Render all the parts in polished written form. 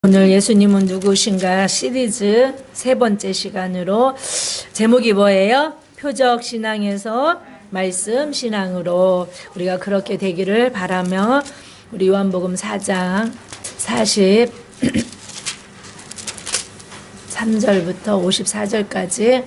오늘 예수님은 누구신가 시리즈 세 번째 시간으로 제목이 뭐예요? 표적 신앙에서 말씀 신앙으로 우리가 그렇게 되기를 바라며 우리 요한복음 4장 43절부터 54절까지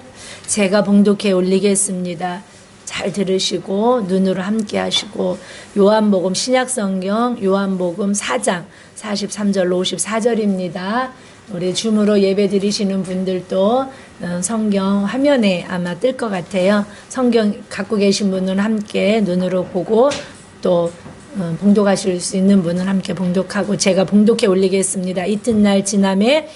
제가 봉독해 올리겠습니다. 잘 들으시고 눈으로 함께 하시고 요한복음 신약성경 요한복음 4장 43절로 54절입니다. 우리 줌으로 예배 드리시는 분들도 성경 화면에 아마 뜰 것 같아요. 성경 갖고 계신 분은 함께 눈으로 보고 또 봉독하실 수 있는 분은 함께 봉독하고 제가 봉독해 올리겠습니다. 이튿날 지남에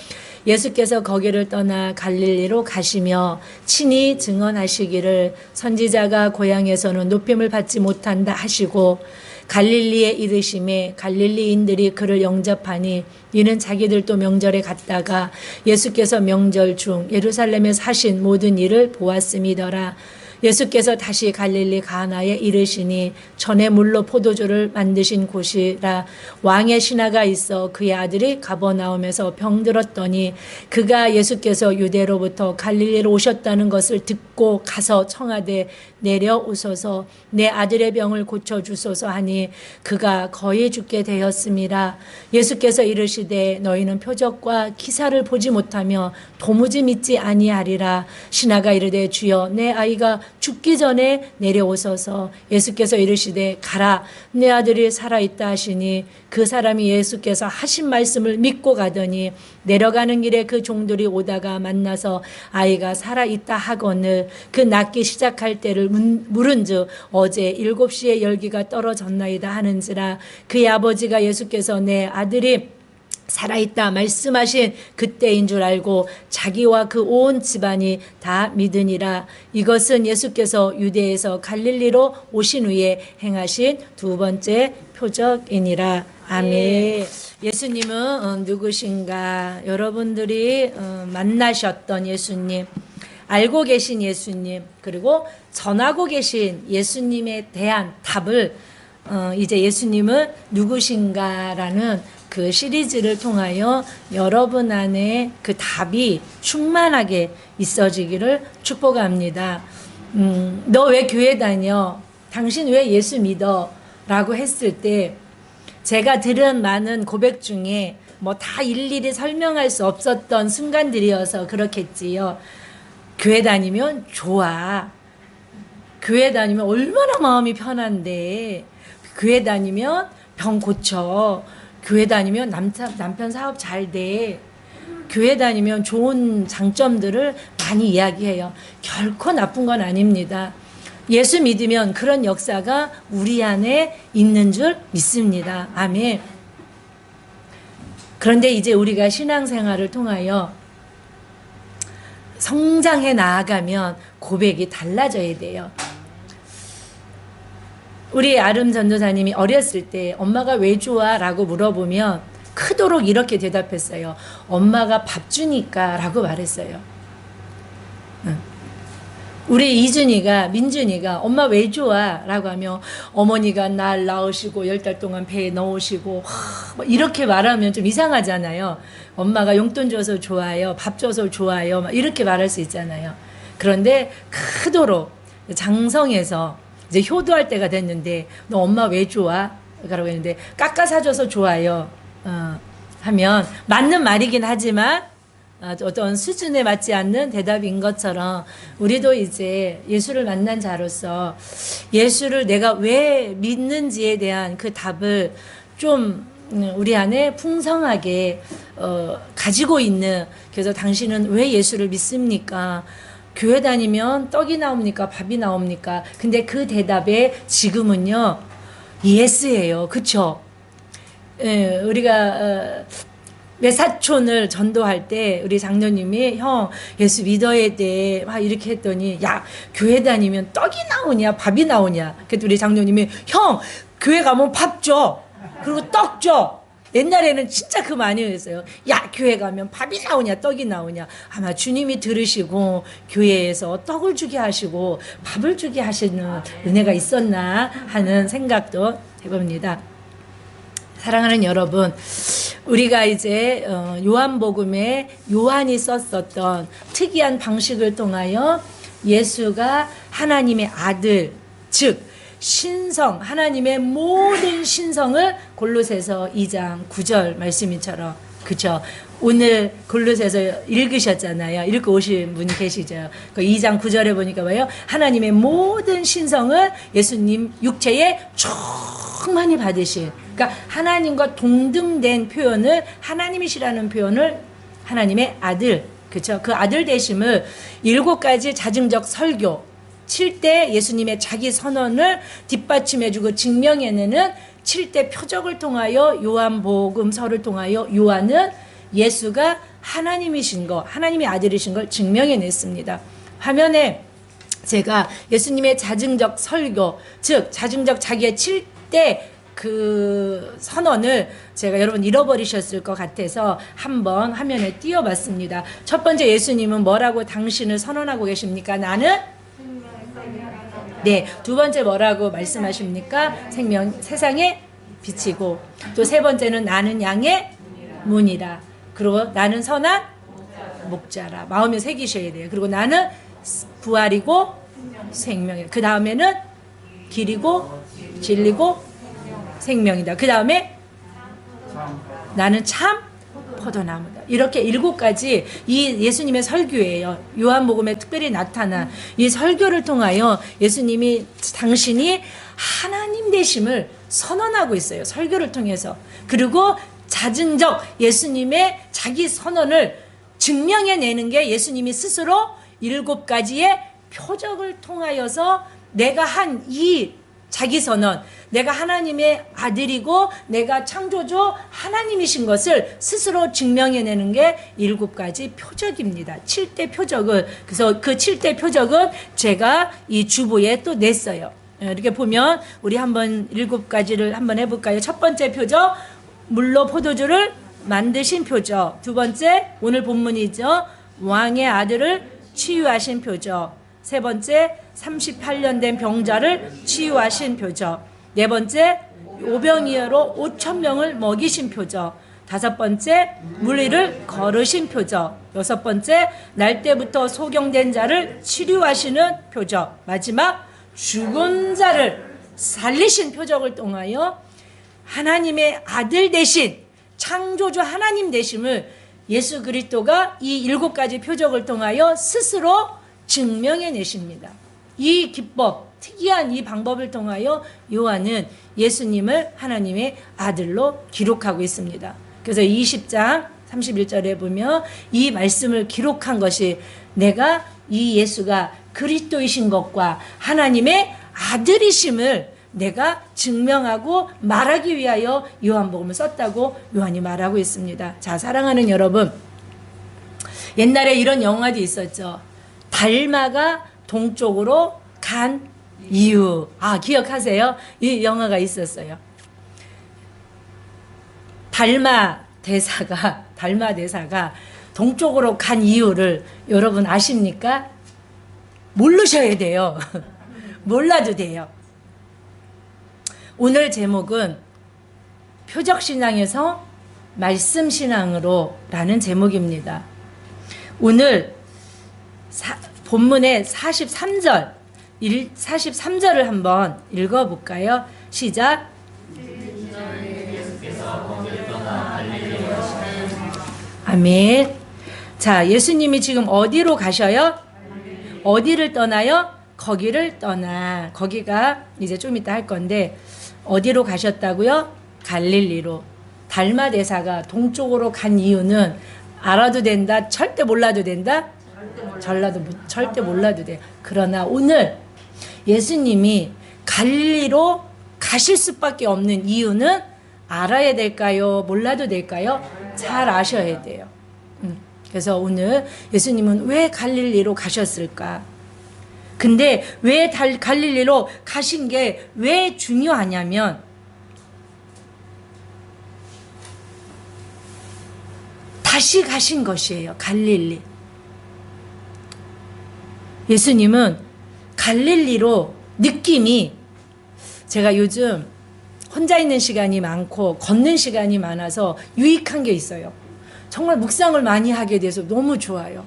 예수께서 거기를 떠나 갈릴리로 가시며 친히 증언하시기를 선지자가 고향에서는 높임을 받지 못한다 하시고 갈릴리에 이르심에 갈릴리인들이 그를 영접하니 이는 자기들도 명절에 갔다가 예수께서 명절 중 예루살렘에서 하신 모든 일을 보았음이더라. 예수께서 다시 갈릴리 가나에 이르시니 전에 물로 포도주를 만드신 곳이라. 왕의 신하가 있어 그의 아들이 가버나움에서 병들었더니 그가 예수께서 유대로부터 갈릴리로 오셨다는 것을 듣고 가서 청하되 내려오소서 내 아들의 병을 고쳐주소서 하니 그가 거의 죽게 되었음이라. 예수께서 이르시되 너희는 표적과 기사를 보지 못하며 도무지 믿지 아니하리라. 신하가 이르되 주여 내 아이가 죽기 전에 내려오소서. 예수께서 이르시되 가라 내 아들이 살아있다 하시니 그 사람이 예수께서 하신 말씀을 믿고 가더니 내려가는 길에 그 종들이 오다가 만나서 아이가 살아있다 하거늘 그 낫기 시작할 때를 물은즉 어제 7시에 열기가 떨어졌나이다 하는지라. 그의 아버지가 예수께서 내 아들이 살아있다 말씀하신 그때인 줄 알고 자기와 그 온 집안이 다 믿으니라. 이것은 예수께서 유대에서 갈릴리로 오신 후에 행하신 두 번째 표적이니라. 아멘. 예수님은 누구신가? 여러분들이 만나셨던 예수님, 알고 계신 예수님, 그리고 전하고 계신 예수님에 대한 답을 이제 예수님은 누구신가라는 그 시리즈를 통하여 여러분 안에 그 답이 충만하게 있어지기를 축복합니다. 너 왜 교회 다녀? 당신 왜 예수 믿어? 라고 했을 때 제가 들은 많은 고백 중에 뭐 다 일일이 설명할 수 없었던 순간들이어서 그렇겠지요. 교회 다니면 좋아. 교회 다니면 얼마나 마음이 편한데. 교회 다니면 병 고쳐. 교회 다니면 남편 사업 잘 돼. 교회 다니면 좋은 장점들을 많이 이야기해요. 결코 나쁜 건 아닙니다. 예수 믿으면 그런 역사가 우리 안에 있는 줄 믿습니다. 아멘. 그런데 이제 우리가 신앙생활을 통하여 성장해 나아가면 고백이 달라져야 돼요. 우리 아름 전도사님이 어렸을 때 엄마가 왜 좋아? 라고 물어보면 크도록 이렇게 대답했어요. 엄마가 밥 주니까 라고 말했어요. 우리 이준이가 민준이가 엄마 왜 좋아? 라고 하면 어머니가 날 낳으시고 10달 동안 배에 넣으시고 이렇게 말하면 좀 이상하잖아요. 엄마가 용돈 줘서 좋아요. 밥 줘서 좋아요. 이렇게 말할 수 있잖아요. 그런데 크도록 장성에서 이제 효도할 때가 됐는데 너 엄마 왜 좋아? 라고 했는데 깎아 사줘서 좋아요. 하면 맞는 말이긴 하지만 어떤 수준에 맞지 않는 대답인 것처럼 우리도 이제 예수를 만난 자로서 예수를 내가 왜 믿는지에 대한 그 답을 좀 우리 안에 풍성하게 가지고 있는. 그래서 당신은 왜 예수를 믿습니까? 교회 다니면 떡이 나옵니까? 밥이 나옵니까? 근데 그 대답에 지금은요, 예스예요. 그쵸? 예, 우리가, 외사촌을 전도할 때 우리 장로님이 형, 예수 믿어야 돼. 막 이렇게 했더니, 야, 교회 다니면 떡이 나오냐? 밥이 나오냐? 그랬더니 우리 장로님이 형, 교회 가면 밥 줘. 그리고 떡 줘. 옛날에는 진짜 그 많이 했어요. 야, 교회 가면 밥이 나오냐 떡이 나오냐. 아마 주님이 들으시고 교회에서 떡을 주게 하시고 밥을 주게 하시는 은혜가 있었나 하는 생각도 해봅니다. 사랑하는 여러분, 우리가 이제 요한복음에 요한이 썼었던 특이한 방식을 통하여 예수가 하나님의 아들, 즉 신성, 하나님의 모든 신성을 골로새서 2장 9절 말씀처럼, 그쵸? 오늘 골로새서 읽으셨잖아요. 읽고 오신 분 계시죠? 그 2장 9절에 보니까 뭐예요? 하나님의 모든 신성을 예수님 육체에 충만히 받으신, 그러니까 하나님과 동등된 표현을, 하나님이시라는 표현을 하나님의 아들, 그렇죠? 그 아들 되심을 7가지 자증적 설교, 7대 예수님의 자기 선언을 뒷받침해주고 증명해내는 7대 표적을 통하여, 요한복음서를 통하여 요한은 예수가 하나님이신 거, 하나님의 아들이신 걸 증명해냈습니다. 화면에 제가 예수님의 자증적 설교, 즉 자증적 자기의 7대 그 선언을 제가 여러분 잃어버리셨을 것 같아서 한번 화면에 띄워봤습니다. 첫 번째, 예수님은 뭐라고 당신을 선언하고 계십니까? 나는? 네. 두 번째 뭐라고 말씀하십니까? 세상의 빛이고, 또 세 번째는 나는 양의 문이라. 그리고 나는 선한 목자라. 마음에 새기셔야 돼요. 그리고 나는 부활이고 생명이다. 그 다음에는 길이고 진리고 생명이다. 그 다음에 나는 참 포도나무다. 이렇게 7가지 이 예수님의 설교예요. 요한복음에 특별히 나타난 이 설교를 통하여 예수님이 당신이 하나님 되심을 선언하고 있어요. 설교를 통해서. 그리고 자증적 예수님의 자기 선언을 증명해내는 게 예수님이 스스로 7가지의 표적을 통하여서 내가 한 이 자기 선언, 내가 하나님의 아들이고 내가 창조주 하나님이신 것을 스스로 증명해내는 게 7가지 표적입니다. 7대 표적을, 그래서 그 7대 표적은 제가 이 주보에 또 냈어요. 이렇게 보면 우리 한번 7가지를 한번 해볼까요? 첫 번째 표적, 물로 포도주를 만드신 표적. 두 번째, 오늘 본문이죠. 왕의 아들을 치유하신 표적. 세 번째, 38년 된 병자를 치유하신 표적. 네 번째, 오병이어로 5,000명을 먹이신 표적. 다섯 번째, 물 위를 걸으신 표적. 여섯 번째, 날 때부터 소경된 자를 치료하시는 표적. 마지막, 죽은 자를 살리신 표적을 통하여 하나님의 아들 되신 창조주 하나님 되심을 예수 그리스도가 이 7가지 표적을 통하여 스스로 증명해내십니다. 이 기법, 특이한 이 방법을 통하여 요한은 예수님을 하나님의 아들로 기록하고 있습니다. 그래서 20장 31절에 보면 이 말씀을 기록한 것이 내가 이 예수가 그리스도이신 것과 하나님의 아들이심을 내가 증명하고 말하기 위하여 요한복음을 썼다고 요한이 말하고 있습니다. 자, 사랑하는 여러분, 옛날에 이런 영화도 있었죠. 달마가 동쪽으로 간 이유. 아, 기억하세요? 이 영화가 있었어요. 달마 대사가 동쪽으로 간 이유를 여러분 아십니까? 모르셔야 돼요. 몰라도 돼요. 오늘 제목은 표적신앙에서 말씀신앙으로 라는 제목입니다. 오늘 본문의 43절을 한번 읽어볼까요? 시작. 아멘. 자, 예수님이 지금 어디로 가셔요? 어디를 떠나요? 거기를 떠나. 거기가 이제 좀 이따 할 건데 어디로 가셨다고요? 갈릴리로. 달마 대사가 동쪽으로 간 이유는 알아도 된다? 절대 몰라도 된다? 절대 몰라도 돼. 그러나 오늘 예수님이 갈릴리로 가실 수밖에 없는 이유는 알아야 될까요? 몰라도 될까요? 잘 아셔야 돼요. 그래서 오늘 예수님은 왜 갈릴리로 가셨을까? 근데 왜 갈릴리로 가신 게 왜 중요하냐면 다시 가신 것이에요. 갈릴리. 예수님은 갈릴리로 느낌이, 제가 요즘 혼자 있는 시간이 많고 걷는 시간이 많아서 유익한 게 있어요. 정말 묵상을 많이 하게 돼서 너무 좋아요.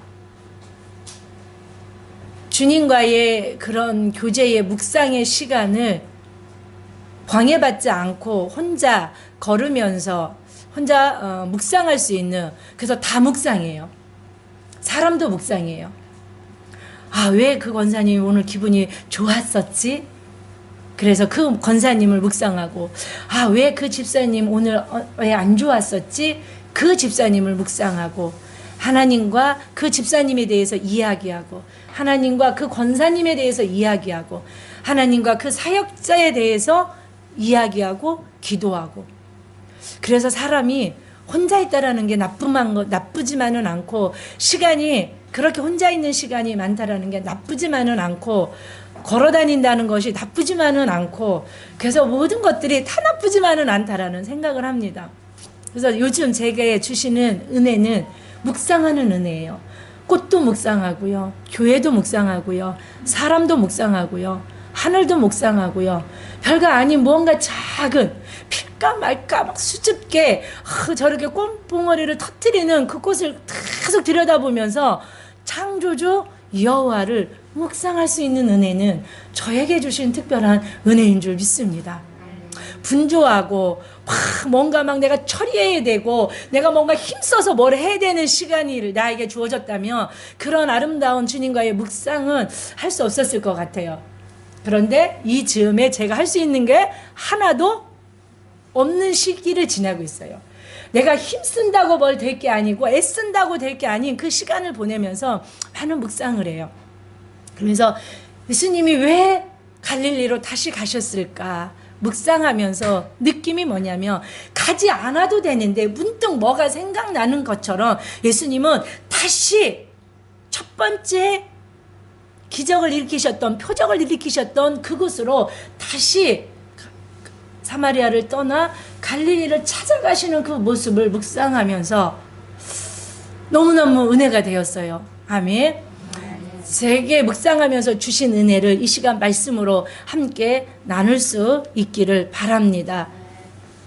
주님과의 그런 교제의 묵상의 시간을 방해받지 않고 혼자 걸으면서 혼자 묵상할 수 있는, 그래서 다 묵상이에요. 사람도 묵상이에요. 아, 왜 그 권사님이 오늘 기분이 좋았었지? 그래서 그 권사님을 묵상하고, 아, 왜 그 집사님 오늘 왜 안 좋았었지? 그 집사님을 묵상하고, 하나님과 그 집사님에 대해서 이야기하고, 하나님과 그 권사님에 대해서 이야기하고, 하나님과 그 사역자에 대해서 이야기하고 기도하고. 그래서 사람이 혼자 있다라는 게 나쁘지만은 않고, 시간이 그렇게 혼자 있는 시간이 많다라는 게 나쁘지만은 않고, 걸어 다닌다는 것이 나쁘지만은 않고, 그래서 모든 것들이 다 나쁘지만은 않다라는 생각을 합니다. 그래서 요즘 제게 주시는 은혜는 묵상하는 은혜예요. 꽃도 묵상하고요, 교회도 묵상하고요, 사람도 묵상하고요, 하늘도 묵상하고요, 별거 아닌 무언가 작은 필까 말까 막 수줍게 저렇게 꽃봉오리를 터뜨리는 그곳을 계속 들여다보면서 창조주 여호와를 묵상할 수 있는 은혜는 저에게 주신 특별한 은혜인 줄 믿습니다. 분주하고 뭔가 막 내가 처리해야 되고 내가 뭔가 힘써서 뭘 해야 되는 시간이 나에게 주어졌다면 그런 아름다운 주님과의 묵상은 할 수 없었을 것 같아요. 그런데 이 즈음에 제가 할 수 있는 게 하나도 없는 시기를 지나고 있어요. 내가 힘쓴다고 뭘 될 게 아니고 애쓴다고 될 게 아닌 그 시간을 보내면서 많은 묵상을 해요. 그러면서 예수님이 왜 갈릴리로 다시 가셨을까 묵상하면서 느낌이 뭐냐면, 가지 않아도 되는데 문득 뭐가 생각나는 것처럼 예수님은 다시 첫 번째 기적을 일으키셨던, 표적을 일으키셨던 그곳으로 다시 사마리아를 떠나 갈릴리를 찾아가시는 그 모습을 묵상하면서 너무너무 은혜가 되었어요. 아멘. 제게 묵상하면서 주신 은혜를 이 시간 말씀으로 함께 나눌 수 있기를 바랍니다.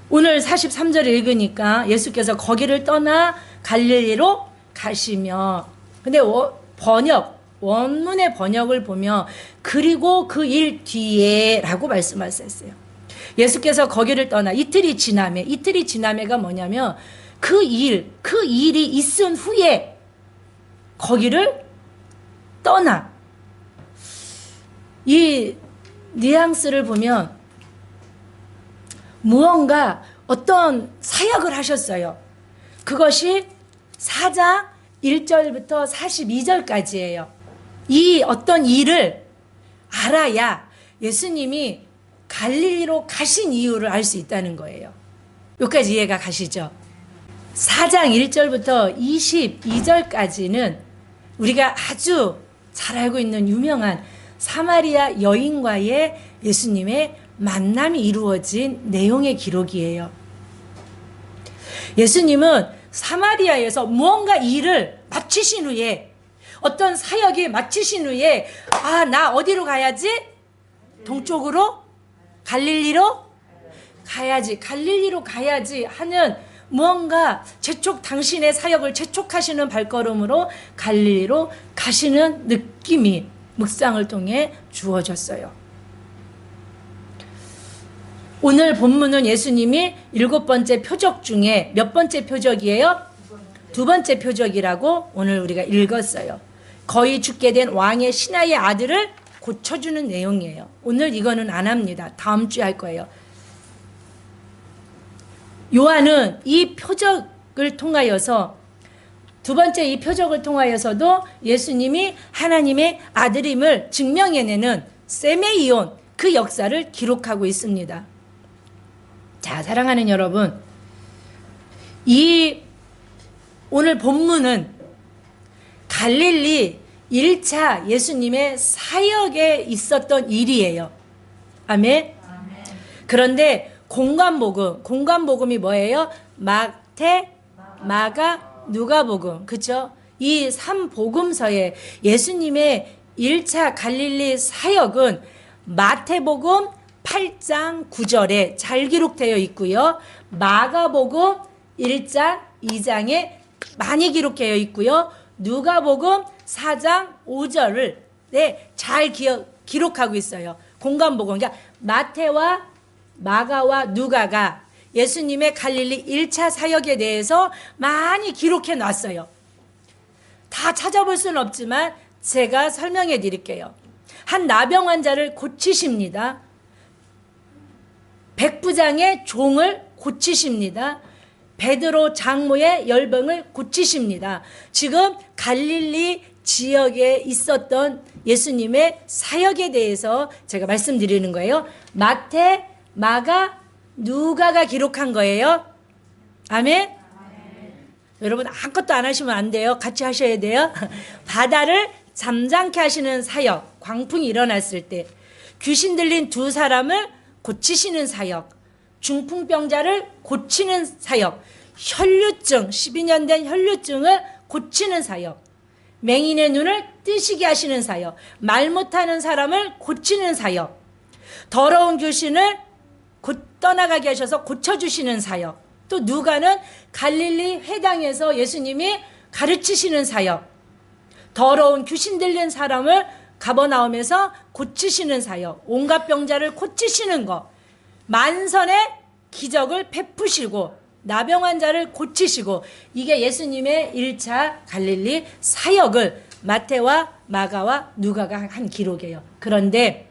오늘 43절 읽으니까 예수께서 거기를 떠나 갈릴리로 가시며, 근데 원문의 번역을 보면 그리고 그 일 뒤에 라고 말씀하셨어요. 예수께서 거기를 떠나 이틀이 지나매가 뭐냐면 그 일이 있은 후에 거기를 떠나. 이 뉘앙스를 보면 무언가 어떤 사역을 하셨어요. 그것이 4장 1절부터 42절까지예요. 이 어떤 일을 알아야 예수님이 갈릴리로 가신 이유를 알 수 있다는 거예요. 여기까지 이해가 가시죠? 4장 1절부터 22절까지는 우리가 아주 잘 알고 있는 유명한 사마리아 여인과의 예수님의 만남이 이루어진 내용의 기록이에요. 예수님은 사마리아에서 무언가 일을 마치신 후에, 어떤 사역이 마치신 후에, 아, 나 어디로 가야지? 동쪽으로? 갈릴리로 가야지 하는 무언가 당신의 사역을 재촉하시는 발걸음으로 갈릴리로 가시는 느낌이 묵상을 통해 주어졌어요. 오늘 본문은 예수님이 7번째 표적 중에 몇 번째 표적이에요? 2번째 표적이라고 오늘 우리가 읽었어요. 거의 죽게 된 왕의 신하의 아들을 고쳐주는 내용이에요. 오늘 이거는 안 합니다. 다음 주에 할 거예요. 요한은 이 표적을 통하여서, 2번째 이 표적을 통하여서도 예수님이 하나님의 아들임을 증명해내는 세메이온, 그 역사를 기록하고 있습니다. 자, 사랑하는 여러분, 이 오늘 본문은 갈릴리 1차 예수님의 사역에 있었던 일이에요. 아멘. 그런데 공관복음이 뭐예요? 마태, 마가, 누가복음, 그렇죠? 이 3복음서에 예수님의 1차 갈릴리 사역은 마태복음, 8장 9절에 잘 기록되어 있고요. 마가복음 1장 2장에 많이 기록되어 있고요. 누가복음 4장 5절을 잘 기록하고 있어요. 공간복음. 그러니까 마태와 마가와 누가가 예수님의 갈릴리 1차 사역에 대해서 많이 기록해 놨어요. 다 찾아볼 수는 없지만 제가 설명해 드릴게요. 한 나병 환자를 고치십니다. 백부장의 종을 고치십니다. 베드로 장모의 열병을 고치십니다. 지금 갈릴리 지역에 있었던 예수님의 사역에 대해서 제가 말씀드리는 거예요. 마태, 마가, 누가가 기록한 거예요. 아멘? 여러분 아무것도 안 하시면 안 돼요. 같이 하셔야 돼요. 바다를 잠잠케 하시는 사역, 광풍이 일어났을 때 귀신 들린 두 사람을 고치시는 사역, 중풍병자를 고치는 사역, 혈류증, 12년 된 혈류증을 고치는 사역, 맹인의 눈을 뜨시게 하시는 사역, 말 못하는 사람을 고치는 사역, 더러운 귀신을 떠나가게 하셔서 고쳐주시는 사역, 또 누가는 갈릴리 회당에서 예수님이 가르치시는 사역, 더러운 귀신 들린 사람을 가버나움에서 고치시는 사역, 온갖 병자를 고치시는 것, 만선의 기적을 베푸시고 나병 환자를 고치시고, 이게 예수님의 1차 갈릴리 사역을 마태와 마가와 누가가 한 기록이에요. 그런데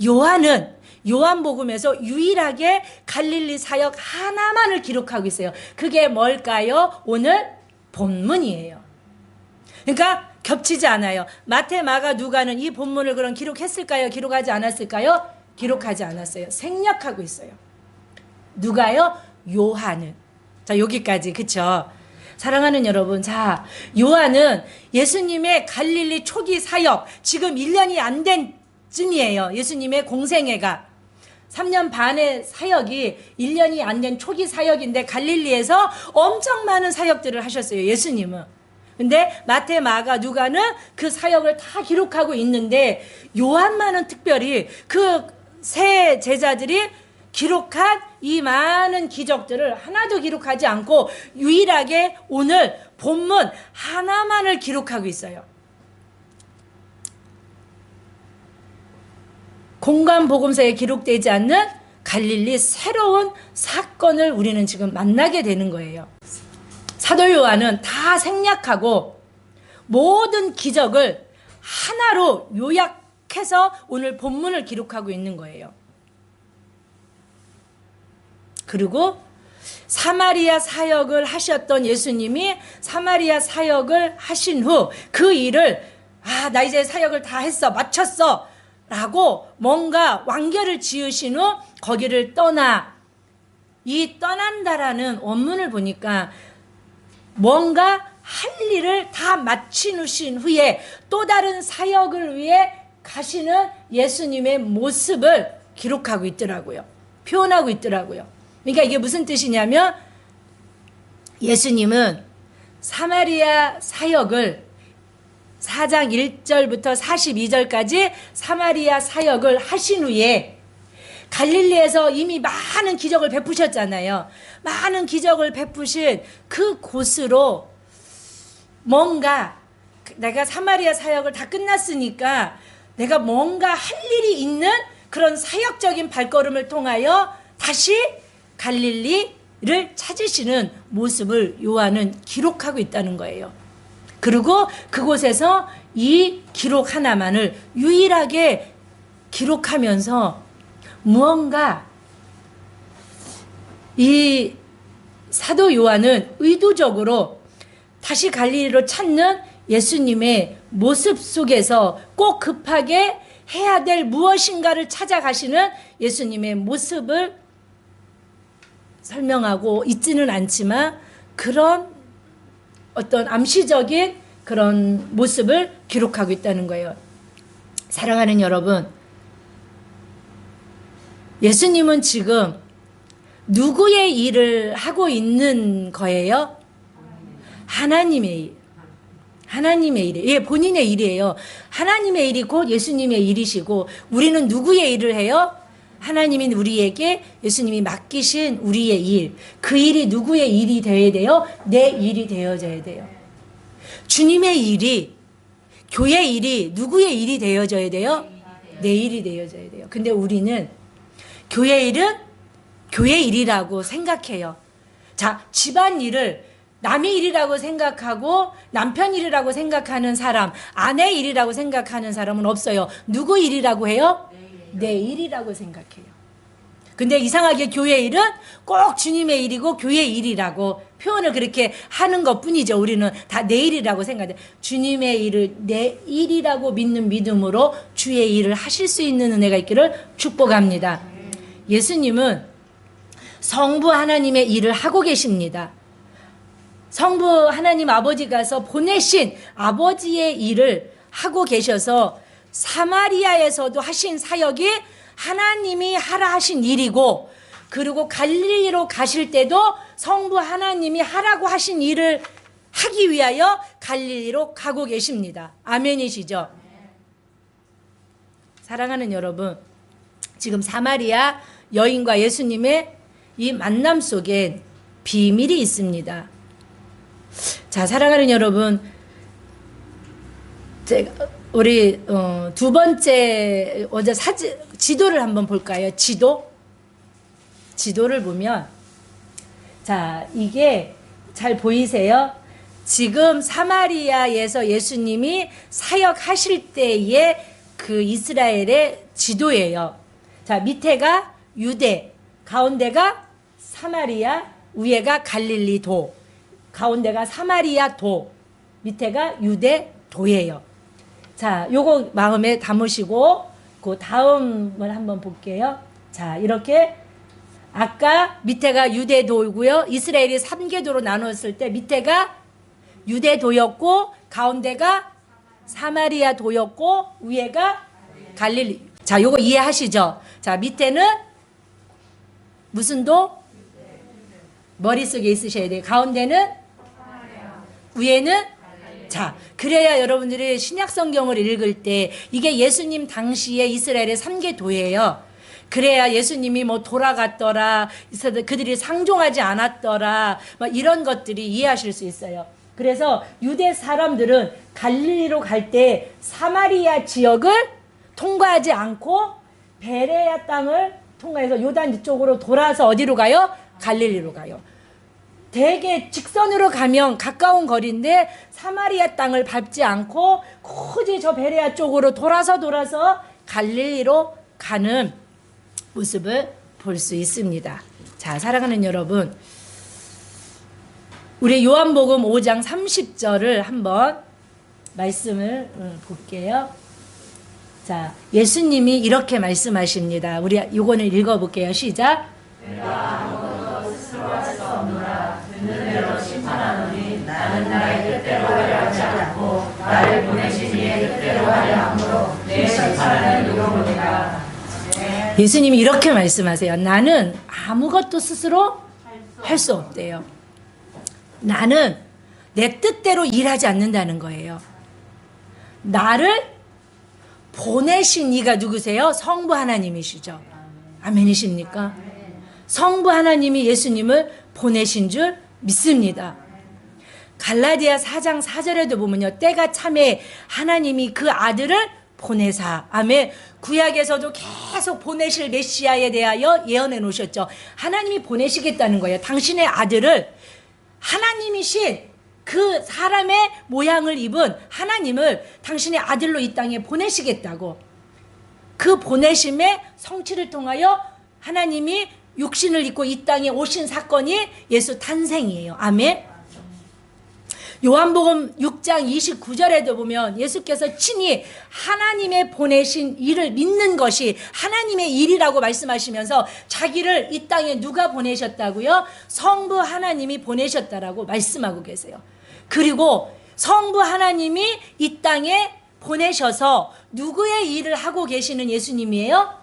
요한은 요한복음에서 유일하게 갈릴리 사역 하나만을 기록하고 있어요. 그게 뭘까요? 오늘 본문이에요. 그러니까 겹치지 않아요. 마태, 마가, 누가는 이 본문을 그럼 기록했을까요? 기록하지 않았을까요? 기록하지 않았어요. 생략하고 있어요. 누가요? 요한은. 자, 여기까지. 그쵸? 사랑하는 여러분, 자, 요한은 예수님의 갈릴리 초기 사역, 지금 1년이 안 된 쯤이에요. 예수님의 공생애가 3년 반의 사역이 1년이 안 된 초기 사역인데 갈릴리에서 엄청 많은 사역들을 하셨어요. 예수님은. 근데 마태, 마가, 누가는 그 사역을 다 기록하고 있는데 요한만은 특별히 그 세 제자들이 기록한 이 많은 기적들을 하나도 기록하지 않고 유일하게 오늘 본문 하나만을 기록하고 있어요. 공간복음서에 기록되지 않는 갈릴리 새로운 사건을 우리는 지금 만나게 되는 거예요. 사도 요한은 다 생략하고 모든 기적을 하나로 요약해서 오늘 본문을 기록하고 있는 거예요. 그리고 사마리아 사역을 하셨던 예수님이 사마리아 사역을 하신 후 그 일을 나 이제 사역을 다 했어, 마쳤어 라고 뭔가 완결을 지으신 후 거기를 떠나, 이 떠난다라는 원문을 보니까 뭔가 할 일을 다 마치신 후에 또 다른 사역을 위해 가시는 예수님의 모습을 기록하고 있더라고요. 표현하고 있더라고요. 그러니까 이게 무슨 뜻이냐면 예수님은 사마리아 사역을 4장 1절부터 42절까지 사마리아 사역을 하신 후에 갈릴리에서 이미 많은 기적을 베푸셨잖아요. 많은 기적을 베푸신 그 곳으로 뭔가 내가 사마리아 사역을 다 끝났으니까 내가 뭔가 할 일이 있는 그런 사역적인 발걸음을 통하여 다시 갈릴리를 찾으시는 모습을 요한은 기록하고 있다는 거예요. 그리고 그곳에서 이 기록 하나만을 유일하게 기록하면서 무언가 이 사도 요한은 의도적으로 다시 갈릴리로 찾는 예수님의 모습 속에서 꼭 급하게 해야 될 무엇인가를 찾아가시는 예수님의 모습을 설명하고 있지는 않지만 그런 어떤 암시적인 그런 모습을 기록하고 있다는 거예요. 사랑하는 여러분, 예수님은 지금 누구의 일을 하고 있는 거예요? 하나님의 일. 하나님의 일이에요. 예, 본인의 일이에요. 하나님의 일이 곧 예수님의 일이시고 우리는 누구의 일을 해요? 하나님이 우리에게 예수님이 맡기신 우리의 일, 그 일이 누구의 일이 되어야 돼요? 내 일이 되어져야 돼요. 주님의 일이, 교회 일이 누구의 일이 되어져야 돼요? 내 일이 되어져야 돼요. 근데 우리는 교회 일은 교회 일이라고 생각해요. 자, 집안 일을 남의 일이라고 생각하고 남편 일이라고 생각하는 사람, 아내 일이라고 생각하는 사람은 없어요. 누구 일이라고 해요? 내 일이라고 생각해요. 근데 이상하게 교회 일은 꼭 주님의 일이고 교회 일이라고 표현을 그렇게 하는 것 뿐이죠. 우리는 다 내 일이라고 생각해요. 주님의 일을 내 일이라고 믿는 믿음으로 주의 일을 하실 수 있는 은혜가 있기를 축복합니다. 예수님은 성부 하나님의 일을 하고 계십니다. 성부 하나님 아버지가서 보내신 아버지의 일을 하고 계셔서 사마리아에서도 하신 사역이 하나님이 하라 하신 일이고, 그리고 갈릴리로 가실 때도 성부 하나님이 하라고 하신 일을 하기 위하여 갈릴리로 가고 계십니다. 아멘이시죠? 사랑하는 여러분, 지금 사마리아 여인과 예수님의 이 만남 속엔 비밀이 있습니다. 자, 사랑하는 여러분, 우리 두 번째 어제 지도를 한번 볼까요? 지도를 보면, 자, 이게 잘 보이세요? 지금 사마리아에서 예수님이 사역하실 때의 그 이스라엘의 지도예요. 자, 밑에가 유대, 가운데가 사마리아, 위에가 갈릴리 도, 가운데가 사마리아 도, 밑에가 유대 도예요. 자, 요거 마음에 담으시고 그 다음을 한번 볼게요. 자, 이렇게 아까 밑에가 유대도이고요. 이스라엘이 3개도로 나눴을 때 밑에가 유대도였고 가운데가 사마리아 도였고 위에가 갈릴리. 자, 요거 이해하시죠? 자, 밑에는 무슨 도? 머릿속에 있으셔야 돼요. 가운데는? 위에는? 자, 그래야 여러분들이 신약 성경을 읽을 때 이게 예수님 당시에 이스라엘의 3개도예요. 그래야 예수님이 뭐 돌아갔더라, 그들이 상종하지 않았더라, 막 이런 것들이 이해하실 수 있어요. 그래서 유대 사람들은 갈릴리로 갈 때 사마리아 지역을 통과하지 않고 베레아 땅을 통과해서 요단 쪽으로 돌아서 어디로 가요? 갈릴리로 가요. 되게 직선으로 가면 가까운 거리인데 사마리아 땅을 밟지 않고 굳이 저 베레아 쪽으로 돌아서 갈릴리로 가는 모습을 볼 수 있습니다. 자, 사랑하는 여러분, 우리 요한복음 5장 30절을 한번 말씀을 볼게요. 자, 예수님이 이렇게 말씀하십니다. 우리 요거는 읽어볼게요. 시작. 내가 아무것도 스스로 할 수 없노라. 듣는 대로 심판하노니 나는 나의 뜻대로 하려 하지 않고 나를 보내신 이의 뜻대로 하려 함으로 내 심판은 이루노니라. 예수님이 이렇게 말씀하세요. 나는 아무것도 스스로 할 수 없대요. 나는 내 뜻대로 일하지 않는다는 거예요. 나를 보내신 이가 누구세요? 성부 하나님이시죠. 아멘이십니까? 성부 하나님이 예수님을 보내신 줄 믿습니다. 갈라디아 4장 4절에도 보면요, 때가 참에 하나님이 그 아들을 보내사, 아멘. 구약에서도 계속 보내실 메시아에 대하여 예언해 놓으셨죠. 하나님이 보내시겠다는 거예요. 당신의 아들을, 하나님이신 그 사람의 모양을 입은 하나님을 당신의 아들로 이 땅에 보내시겠다고. 그 보내심의 성취를 통하여 하나님이 육신을 입고 이 땅에 오신 사건이 예수 탄생이에요. 아멘. 요한복음 6장 29절에도 보면 예수께서 친히 하나님의 보내신 일을 믿는 것이 하나님의 일이라고 말씀하시면서 자기를 이 땅에 누가 보내셨다고요? 성부 하나님이 보내셨다라고 말씀하고 계세요. 그리고 성부 하나님이 이 땅에 보내셔서 누구의 일을 하고 계시는 예수님이에요?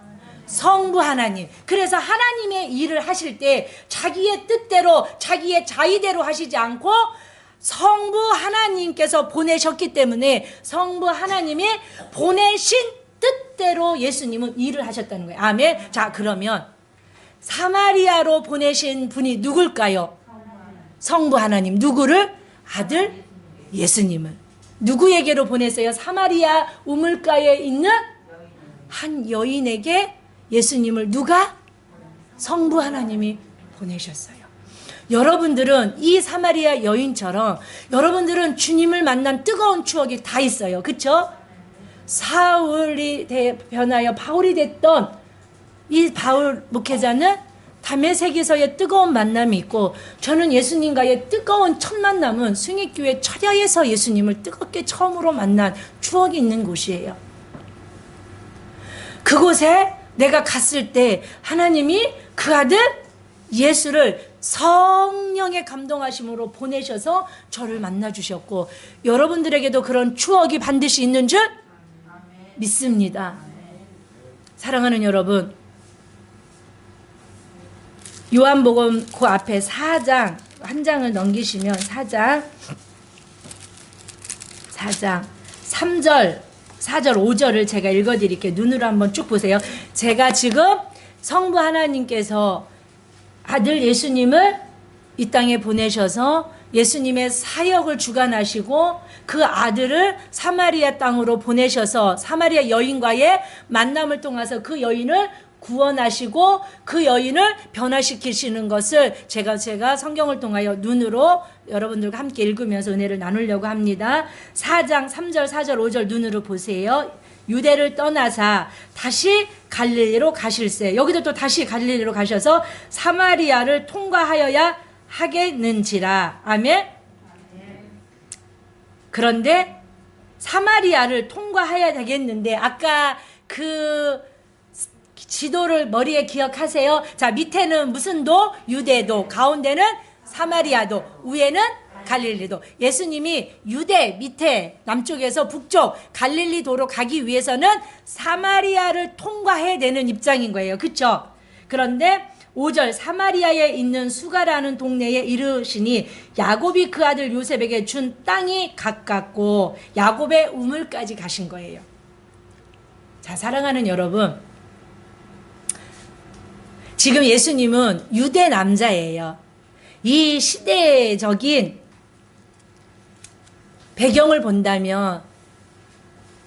성부 하나님. 그래서 하나님의 일을 하실 때 자기의 뜻대로 자기의 자의대로 하시지 않고 성부 하나님께서 보내셨기 때문에 성부 하나님이 보내신 뜻 뜻대로 예수님은 일을 하셨다는 거예요. 아멘. 자, 그러면 사마리아로 보내신 분이 누굴까요? 성부 하나님. 누구를? 아들 예수님을. 누구에게로 보내세요? 사마리아 우물가에 있는 한 여인에게 예수님을 누가? 성부 하나님이 보내셨어요. 여러분들은 이 사마리아 여인처럼 여러분들은 주님을 만난 뜨거운 추억이 다 있어요. 그렇죠? 사울이 변하여 바울이 됐던 이 바울 목회자는 다메섹에서의 뜨거운 만남이 있고, 저는 예수님과의 뜨거운 첫 만남은 승익교회 철야에서 예수님을 뜨겁게 처음으로 만난 추억이 있는 곳이에요. 그곳에 내가 갔을 때 하나님이 그 아들 예수를 성령의 감동하심으로 보내셔서 저를 만나주셨고, 여러분들에게도 그런 추억이 반드시 있는 줄 믿습니다. 사랑하는 여러분, 요한복음 그 앞에 4장, 한 장을 넘기시면 4장 3절, 4절, 5절을 제가 읽어드릴게요. 눈으로 한번 쭉 보세요. 제가 지금 성부 하나님께서 아들 예수님을 이 땅에 보내셔서 예수님의 사역을 주관하시고 그 아들을 사마리아 땅으로 보내셔서 사마리아 여인과의 만남을 통해서 그 여인을 구원하시고 그 여인을 변화시키시는 것을 제가 성경을 통하여 눈으로 여러분들과 함께 읽으면서 은혜를 나누려고 합니다. 4장 3절 4절 5절 눈으로 보세요. 유대를 떠나사 다시 갈릴리로 가실세. 여기도 또 다시 갈릴리로 가셔서 사마리아를 통과하여야 하겠는지라. 아멘. 그런데 사마리아를 통과해야 되겠는데, 아까 그 지도를 머리에 기억하세요. 자, 밑에는 무슨 도? 유대도. 가운데는 사마리아도. 위에는 갈릴리도. 예수님이 유대 밑에 남쪽에서 북쪽 갈릴리도로 가기 위해서는 사마리아를 통과해야 되는 입장인 거예요. 그렇죠? 그런데 5절 사마리아에 있는 수가라는 동네에 이르시니 야곱이 그 아들 요셉에게 준 땅이 가깝고 야곱의 우물까지 가신 거예요. 자, 사랑하는 여러분, 지금 예수님은 유대 남자예요. 이 시대적인 배경을 본다면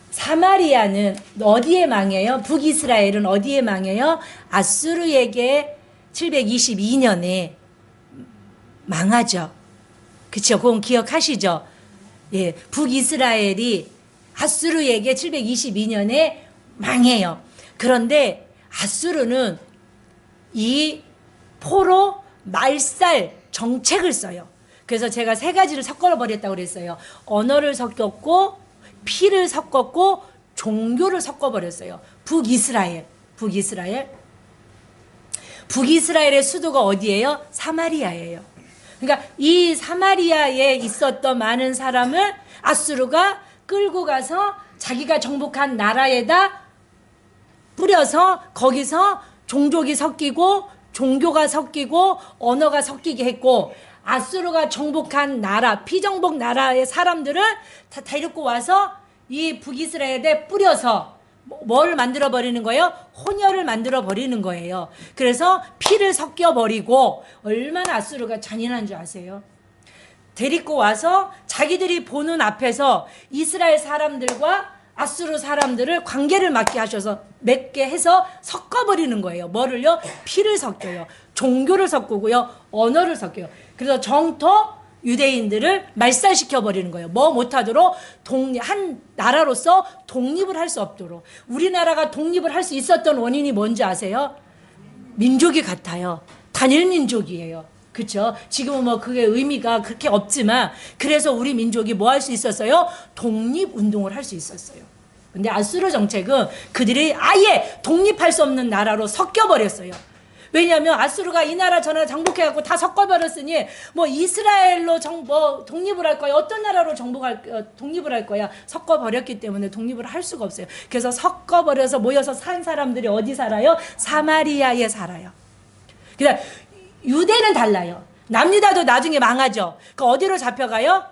사마리아는 어디에 망해요? 북이스라엘은 어디에 망해요? 아수르에게 722년에 망하죠. 그렇죠? 그건 기억하시죠? 예, 북이스라엘이 아수르에게 722년에 망해요. 그런데 아수르는 이 포로 말살 정책을 써요. 그래서 제가 세 가지를 섞어버렸다고 그랬어요. 언어를 섞었고, 피를 섞었고, 종교를 섞어버렸어요. 북이스라엘의 수도가 어디예요? 사마리아예요. 그러니까 이 사마리아에 있었던 많은 사람을 아수르가 끌고 가서 자기가 정복한 나라에다 뿌려서 거기서 종족이 섞이고 종교가 섞이고 언어가 섞이게 했고, 아수르가 정복한 나라, 피정복 나라의 사람들을 다 데리고 와서 이 북이스라엘에 뿌려서 뭘 만들어버리는 거예요? 혼혈을 만들어버리는 거예요. 그래서 피를 섞여버리고, 얼마나 아수르가 잔인한 줄 아세요? 데리고 와서 자기들이 보는 앞에서 이스라엘 사람들과 아수르 사람들을 관계를 맺게 해서 섞어버리는 거예요. 뭐를요? 피를 섞여요. 종교를 섞고요. 언어를 섞여요. 그래서 정토 유대인들을 말살시켜버리는 거예요. 뭐 못하도록 한 나라로서 독립을 할 수 없도록. 우리나라가 독립을 할 수 있었던 원인이 뭔지 아세요? 민족이 같아요. 단일 민족이에요. 그렇죠? 지금은 뭐 그게 의미가 그렇게 없지만, 그래서 우리 민족이 뭐 할 수 있었어요? 독립운동을 할 수 있었어요. 근데 아수르 정책은 그들이 아예 독립할 수 없는 나라로 섞여버렸어요. 왜냐하면 아수르가 이 나라 저 나라 정복해갖고 다 섞어버렸으니 뭐 이스라엘로 독립을 할 거야, 어떤 나라로 독립을 할 거야, 섞어버렸기 때문에 독립을 할 수가 없어요. 그래서 섞어버려서 모여서 산 사람들이 어디 살아요? 사마리아에 살아요. 그러니까 유대는 달라요. 남유다도 나중에 망하죠. 그 어디로 잡혀가요?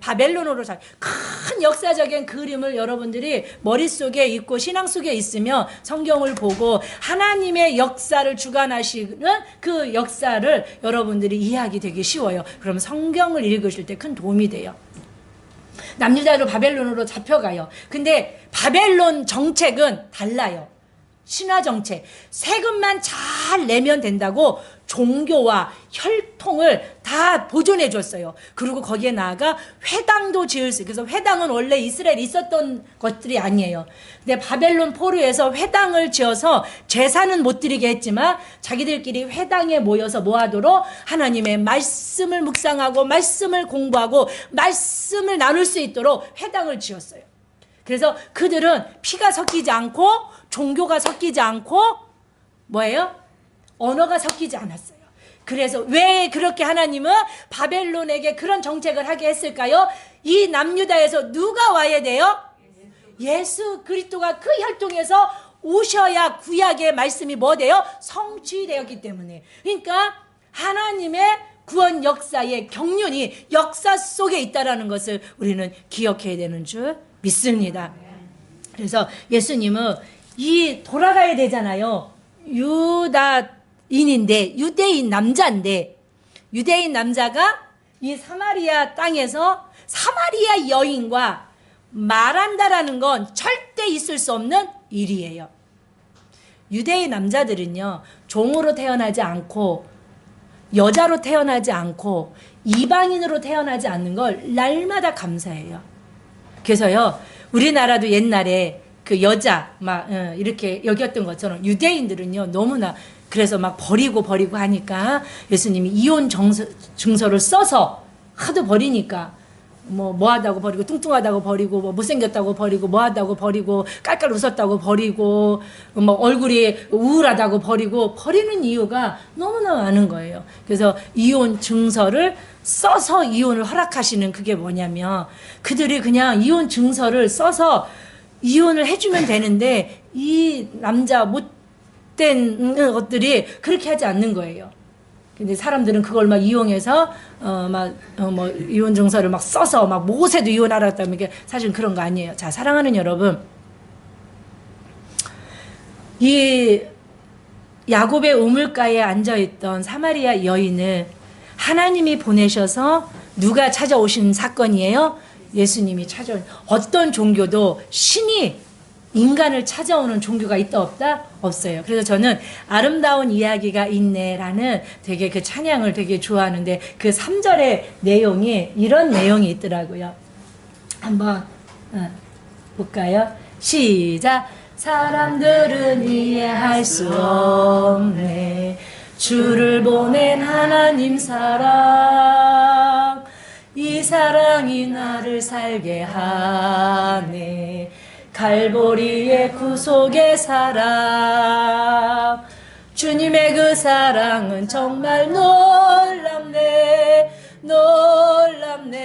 바벨론으로 큰 역사적인 그림을 여러분들이 머릿속에 있고 신앙 속에 있으면 성경을 보고 하나님의 역사를 주관하시는 그 역사를 여러분들이 이해하기 되게 쉬워요. 그럼 성경을 읽으실 때 큰 도움이 돼요. 남유다로 바벨론으로 잡혀가요. 근데 바벨론 정책은 달라요. 신화 정책. 세금만 잘 내면 된다고 종교와 혈통을 다 보존해 줬어요. 그리고 거기에 나아가 회당도 지을 수, 그래서 회당은 원래 이스라엘에 있었던 것들이 아니에요. 근데 바벨론 포로에서 회당을 지어서 제사는 못 드리게 했지만 자기들끼리 회당에 모여서 뭐하도록 하나님의 말씀을 묵상하고 말씀을 공부하고 말씀을 나눌 수 있도록 회당을 지었어요. 그래서 그들은 피가 섞이지 않고 종교가 섞이지 않고 뭐예요? 언어가 섞이지 않았어요. 그래서 왜 그렇게 하나님은 바벨론에게 그런 정책을 하게 했을까요? 이 남유다에서 누가 와야 돼요? 예수 그리스도가 그 혈통에서 오셔야 구약의 말씀이 뭐 돼요? 성취되었기 때문에. 그러니까 하나님의 구원 역사의 경륜이 역사 속에 있다는 것을 우리는 기억해야 되는 줄 믿습니다. 그래서 예수님은 이 돌아가야 되잖아요. 유다인인데 유대인 남자인데 유대인 남자가 이 사마리아 땅에서 사마리아 여인과 말한다라는 건 절대 있을 수 없는 일이에요. 유대인 남자들은요, 종으로 태어나지 않고 여자로 태어나지 않고 이방인으로 태어나지 않는 걸 날마다 감사해요. 그래서요, 우리나라도 옛날에 그 여자 막 이렇게 여겼던 것처럼 유대인들은요, 너무나 그래서 막 버리고 하니까 예수님이 이혼 증서를 써서 하도 버리니까 뭐하다고 버리고 뚱뚱하다고 버리고 뭐 못생겼다고 버리고 뭐하다고 버리고 깔깔 웃었다고 버리고 뭐 얼굴이 우울하다고 버리는 이유가 너무나 많은 거예요. 그래서 이혼 증서를 써서 이혼을 허락하시는 그게 뭐냐면 그들이 그냥 이혼 증서를 써서 이혼을 해주면 되는데 이 남자 못된 것들이 그렇게 하지 않는 거예요. 근데 사람들은 그걸 막 이용해서 뭐 이혼 증서를 막 써서 막 모세도 이혼하라고 이게 사실 그런 거 아니에요. 자, 사랑하는 여러분, 이 야곱의 우물가에 앉아 있던 사마리아 여인을 하나님이 보내셔서 누가 찾아오신 사건이에요? 예수님이 찾아온. 어떤 종교도 신이 인간을 찾아오는 종교가 있다 없다? 없어요. 그래서 저는 아름다운 이야기가 있네라는 되게 그 찬양을 되게 좋아하는데 그 3절의 내용이 이런 내용이 있더라고요. 한번 볼까요? 시작. 사람들은 이해할 수 없네 주를 보낸 하나님 사랑 이 사랑이 나를 살게 하네 갈보리의 구속의 사랑 주님의 그 사랑은 정말 놀랍네 놀랍네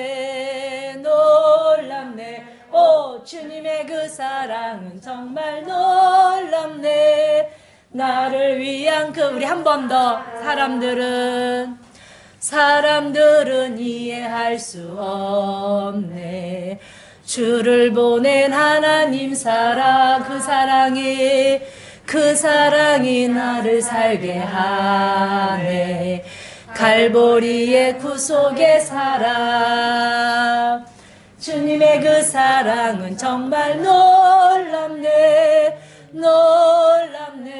놀랍네 오 주님의 그 사랑은 정말 놀랍네 나를 위한 그 우리 한 번 더 사람들은 이해할 수 없네 주를 보낸 하나님 사랑 그 사랑이 나를 살게 하네 갈보리의 구속의 사랑 주님의 그 사랑은 정말 놀랍네 놀랍네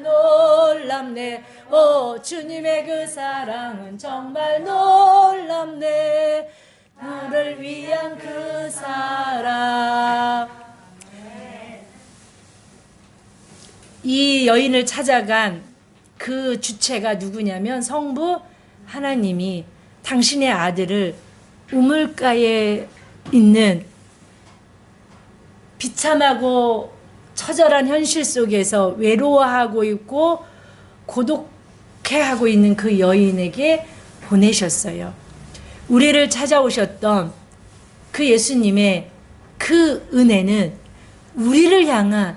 놀랍네 오 주님의 그 사랑은 정말 놀랍네 나를 위한 그 사랑 이 여인을 찾아간 그 주체가 누구냐면 성부 하나님이 당신의 아들을 우물가에 있는 비참하고 처절한 현실 속에서 외로워하고 있고 고독해하고 있는 그 여인에게 보내셨어요. 우리를 찾아오셨던 그 예수님의 그 은혜는 우리를 향한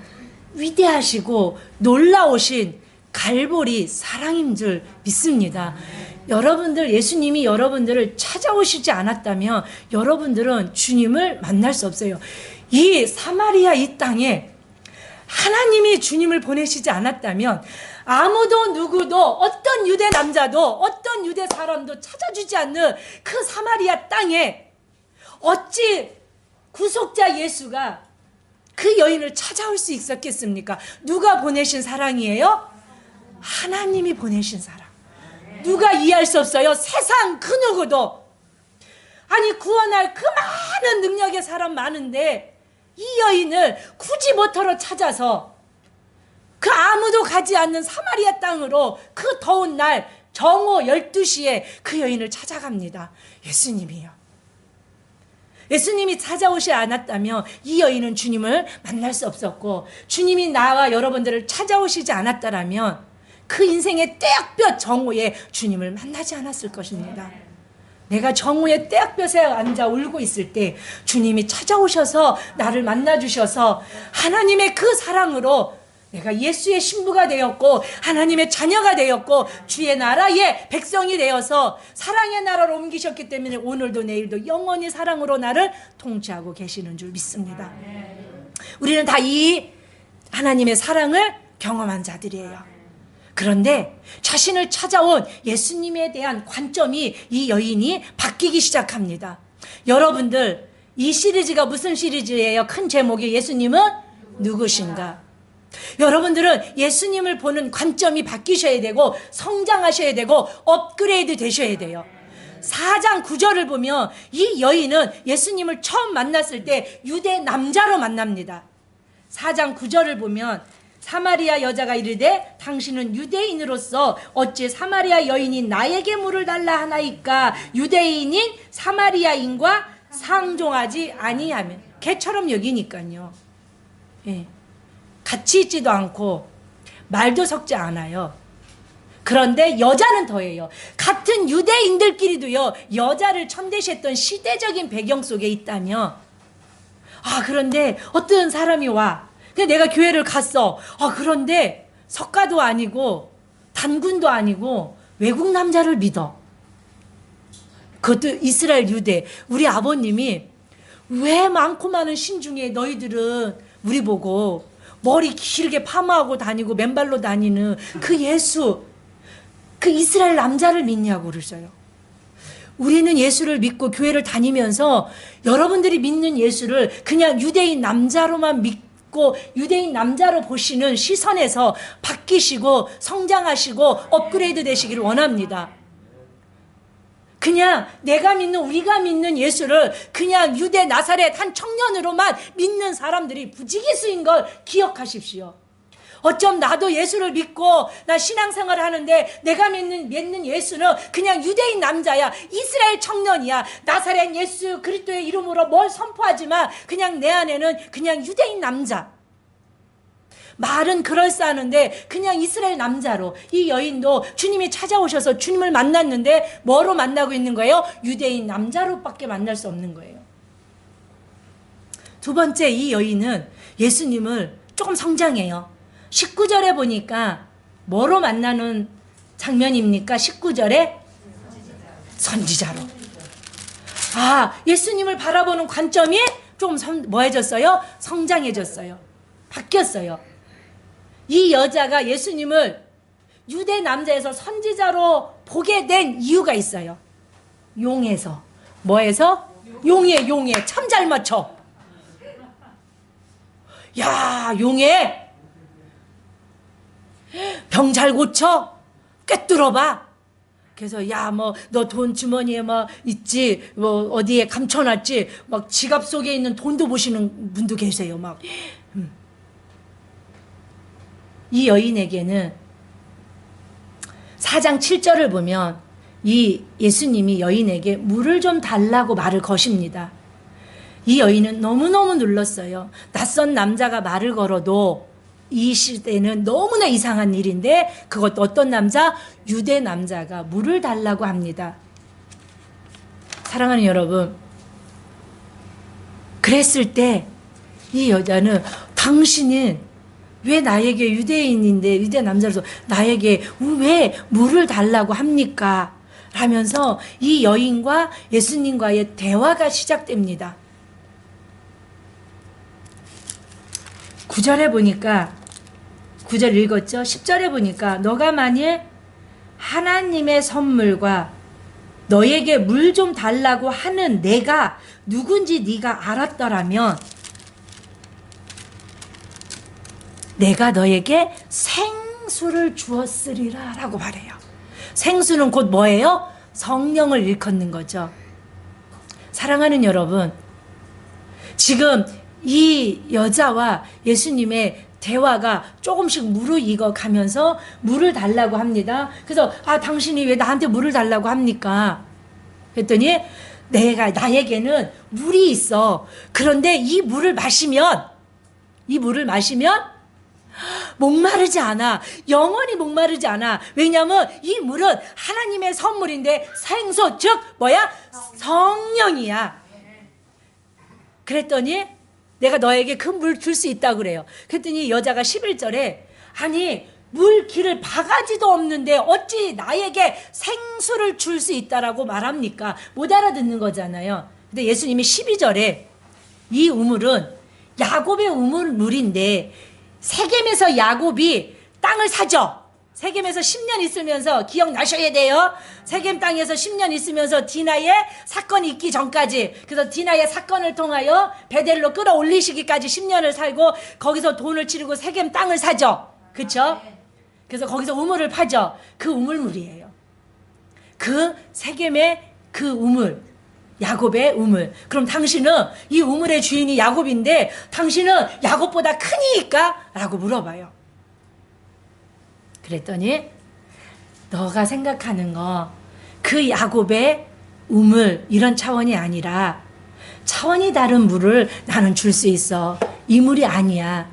위대하시고 놀라우신 갈보리 사랑인 줄 믿습니다. 여러분들, 예수님이 여러분들을 찾아오시지 않았다면 여러분들은 주님을 만날 수 없어요. 이 사마리아 이 땅에 하나님이 주님을 보내시지 않았다면 아무도 누구도 어떤 유대 남자도 어떤 유대 사람도 찾아주지 않는 그 사마리아 땅에 어찌 구속자 예수가 그 여인을 찾아올 수 있었겠습니까? 누가 보내신 사랑이에요? 하나님이 보내신 사랑. 누가 이해할 수 없어요? 세상 그 누구도. 아니 구원할 그 많은 능력의 사람 많은데 이 여인을 굳이 모터로 찾아서 그 아무도 가지 않는 사마리아 땅으로 그 더운 날 정오 12시에 그 여인을 찾아갑니다. 예수님이요. 예수님이 찾아오지 않았다면 이 여인은 주님을 만날 수 없었고, 주님이 나와 여러분들을 찾아오시지 않았다면 그 인생의 떼약볕 정오에 주님을 만나지 않았을 것입니다. 내가 정오의 떼약볕에 앉아 울고 있을 때 주님이 찾아오셔서 나를 만나주셔서 하나님의 그 사랑으로 내가 예수의 신부가 되었고 하나님의 자녀가 되었고 주의 나라의 백성이 되어서 사랑의 나라로 옮기셨기 때문에 오늘도 내일도 영원히 사랑으로 나를 통치하고 계시는 줄 믿습니다. 우리는 다 이 하나님의 사랑을 경험한 자들이에요. 그런데 자신을 찾아온 예수님에 대한 관점이 이 여인이 바뀌기 시작합니다. 여러분들, 이 시리즈가 무슨 시리즈예요? 큰 제목이 예수님은 누구신가? 여러분들은 예수님을 보는 관점이 바뀌셔야 되고 성장하셔야 되고 업그레이드 되셔야 돼요. 4장 9절을 보면 이 여인은 예수님을 처음 만났을 때 유대 남자로 만납니다. 4장 9절을 보면 사마리아 여자가 이르되 당신은 유대인으로서 어찌 사마리아 여인이 나에게 물을 달라 하나이까? 유대인인 사마리아인과 상종하지 아니하며. 개처럼 여기니까요. 예. 같이 있지도 않고 말도 섞지 않아요. 그런데 여자는 더해요. 같은 유대인들끼리도요, 여자를 천대시했던 시대적인 배경 속에 있다며. 그런데 어떤 사람이 와. 근데 내가 교회를 갔어. 그런데 석가도 아니고 단군도 아니고 외국 남자를 믿어. 그것도 이스라엘 유대. 우리 아버님이 왜 많고 많은 신 중에 너희들은 우리 보고 머리 길게 파마하고 다니고 맨발로 다니는 그 예수, 그 이스라엘 남자를 믿냐고 그러셔요. 우리는 예수를 믿고 교회를 다니면서 여러분들이 믿는 예수를 그냥 유대인 남자로만 믿고 유대인 남자로 보시는 시선에서 바뀌시고 성장하시고 업그레이드 되시기를 원합니다. 그냥 내가 믿는, 우리가 믿는 예수를 그냥 유대 나사렛 한 청년으로만 믿는 사람들이 부지기수인 걸 기억하십시오. 어쩜 나도 예수를 믿고 나 신앙생활을 하는데 내가 믿는 예수는 그냥 유대인 남자야, 이스라엘 청년이야, 나사렛 예수 그리스도의 이름으로 뭘 선포하지만 그냥 내 안에는 그냥 유대인 남자. 말은 그럴싸하는데 그냥 이스라엘 남자로. 이 여인도 주님이 찾아오셔서 주님을 만났는데 뭐로 만나고 있는 거예요? 유대인 남자로밖에 만날 수 없는 거예요. 두 번째, 이 여인은 예수님을 조금 성장해요. 19절에 보니까 뭐로 만나는 장면입니까? 19절에 선지자로. 예수님을 바라보는 관점이 좀 뭐해졌어요? 성장해졌어요. 바뀌었어요. 이 여자가 예수님을 유대 남자에서 선지자로 보게 된 이유가 있어요. 용에서. 뭐에서? 용에 참 잘 맞춰. 야, 용에 병 잘 고쳐? 꿰뚫어봐. 그래서 야, 뭐 너 돈 주머니에 막 있지, 뭐 어디에 감춰놨지, 막 지갑 속에 있는 돈도 보시는 분도 계세요. 막. 이 여인에게는 4장 7절을 보면 이 예수님이 여인에게 물을 좀 달라고 말을 거십니다. 이 여인은 너무너무 눌렀어요. 낯선 남자가 말을 걸어도 이 시대는 너무나 이상한 일인데 그것도 어떤 남자? 유대 남자가 물을 달라고 합니다. 사랑하는 여러분, 그랬을 때 이 여자는 당신은 왜 나에게 유대인인데 유대 남자로서 나에게 왜 물을 달라고 합니까? 라면서 이 여인과 예수님과의 대화가 시작됩니다. 9절에 보니까 9절 읽었죠? 10절에 보니까 너가 만일 하나님의 선물과 너에게 물 좀 달라고 하는 내가 누군지 네가 알았더라면 내가 너에게 생수를 주었으리라 라고 말해요. 생수는 곧 뭐예요? 성령을 일컫는 거죠. 사랑하는 여러분, 지금 이 여자와 예수님의 대화가 조금씩 무르익어 가면서 물을 달라고 합니다. 그래서 당신이 왜 나한테 물을 달라고 합니까? 그랬더니 나에게는 물이 있어. 그런데 이 물을 마시면 목마르지 않아. 영원히 목마르지 않아. 왜냐하면 이 물은 하나님의 선물인데 생수, 즉 뭐야? 성령이야. 그랬더니 내가 너에게 그 물 줄 수 있다고 그래요. 그랬더니 여자가 11절에 아니 물 길을 바가지도 없는데 어찌 나에게 생수를 줄 수 있다라고 말합니까? 못 알아듣는 거잖아요. 근데 예수님이 12절에 이 우물은 야곱의 우물물인데 세겜에서 야곱이 땅을 사죠. 세겜에서 10년 있으면서 기억나셔야 돼요. 세겜 땅에서 10년 있으면서 디나의 사건이 있기 전까지, 그래서 디나의 사건을 통하여 베델로 끌어올리시기까지 10년을 살고 거기서 돈을 치르고 세겜 땅을 사죠. 그렇죠? 그래서 거기서 우물을 파죠. 그 우물물이에요. 그 세겜의 그 우물, 야곱의 우물. 그럼 당신은 이 우물의 주인이 야곱인데 당신은 야곱보다 크니까? 라고 물어봐요. 그랬더니 너가 생각하는 거 그 야곱의 우물 이런 차원이 아니라 차원이 다른 물을 나는 줄 수 있어. 이 물이 아니야.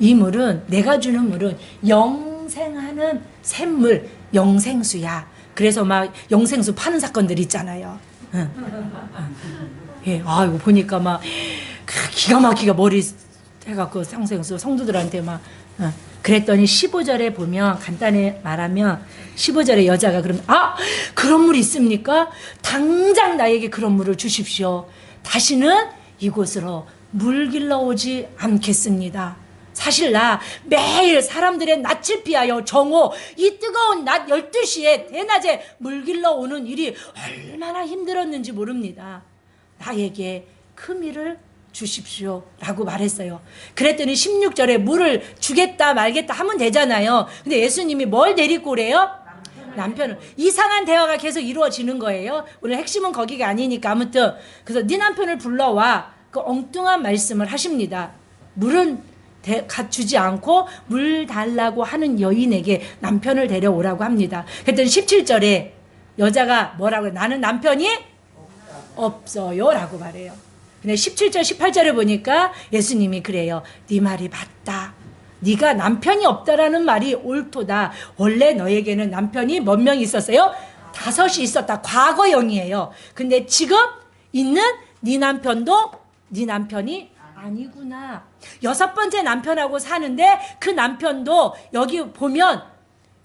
이 물은 내가 주는 물은 영생하는 샘물, 영생수야. 그래서 막 영생수 파는 사건들 있잖아요. 예, 이거 보니까 막 기가 막히게 머리 해갖고 영생수 성도들한테 막. 그랬더니 15절에 보면 간단히 말하면 15절에 여자가 그러면 그런 물 있습니까? 당장 나에게 그런 물을 주십시오. 다시는 이곳으로 물 길러 오지 않겠습니다. 사실 나 매일 사람들의 낯을 피하여 정오 이 뜨거운 낮 12시에 대낮에 물 길러 오는 일이 얼마나 힘들었는지 모릅니다. 나에게 그 밀을 주십시오 라고 말했어요. 그랬더니 16절에 물을 주겠다 말겠다 하면 되잖아요. 근데 예수님이 뭘 데리고 오래요? 남편을. 이상한 대화가 계속 이루어지는 거예요. 오늘 핵심은 거기가 아니니까 아무튼 그래서 네 남편을 불러와 그 엉뚱한 말씀을 하십니다. 물은 주지 않고 물 달라고 하는 여인에게 남편을 데려오라고 합니다. 그랬더니 17절에 여자가 뭐라고 해요? 나는 남편이 없어요 라고 말해요. 근데 17절 18절에 보니까 예수님이 그래요. 네 말이 맞다. 네가 남편이 없다라는 말이 옳도다. 원래 너에게는 남편이 몇 명 있었어요? 5이 있었다. 과거형이에요. 근데 지금 있는 네 남편도 네 남편이 아니구나. 6번째 남편하고 사는데 그 남편도 여기 보면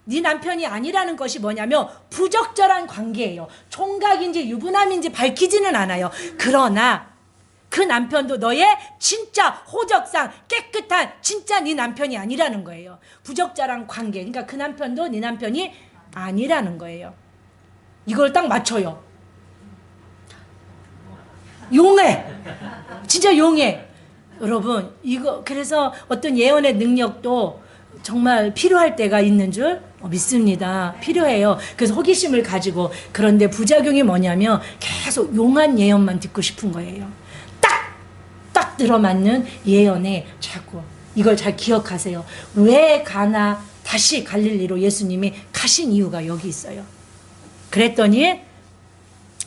네 남편이 아니라는 것이 뭐냐면 부적절한 관계예요. 총각인지 유부남인지 밝히지는 않아요. 그러나 그 남편도 너의 진짜 호적상 깨끗한 진짜 네 남편이 아니라는 거예요. 부적절한 관계. 그러니까 그 남편도 네 남편이 아니라는 거예요. 이걸 딱 맞춰요. 용해. 진짜 용해. 여러분 이거 그래서 어떤 예언의 능력도 정말 필요할 때가 있는 줄 믿습니다. 필요해요. 그래서 호기심을 가지고. 그런데 부작용이 뭐냐면 계속 용한 예언만 듣고 싶은 거예요. 딱 들어맞는 예언에 자꾸 이걸 잘 기억하세요. 왜 가나 다시 갈릴리로 예수님이 가신 이유가 여기 있어요. 그랬더니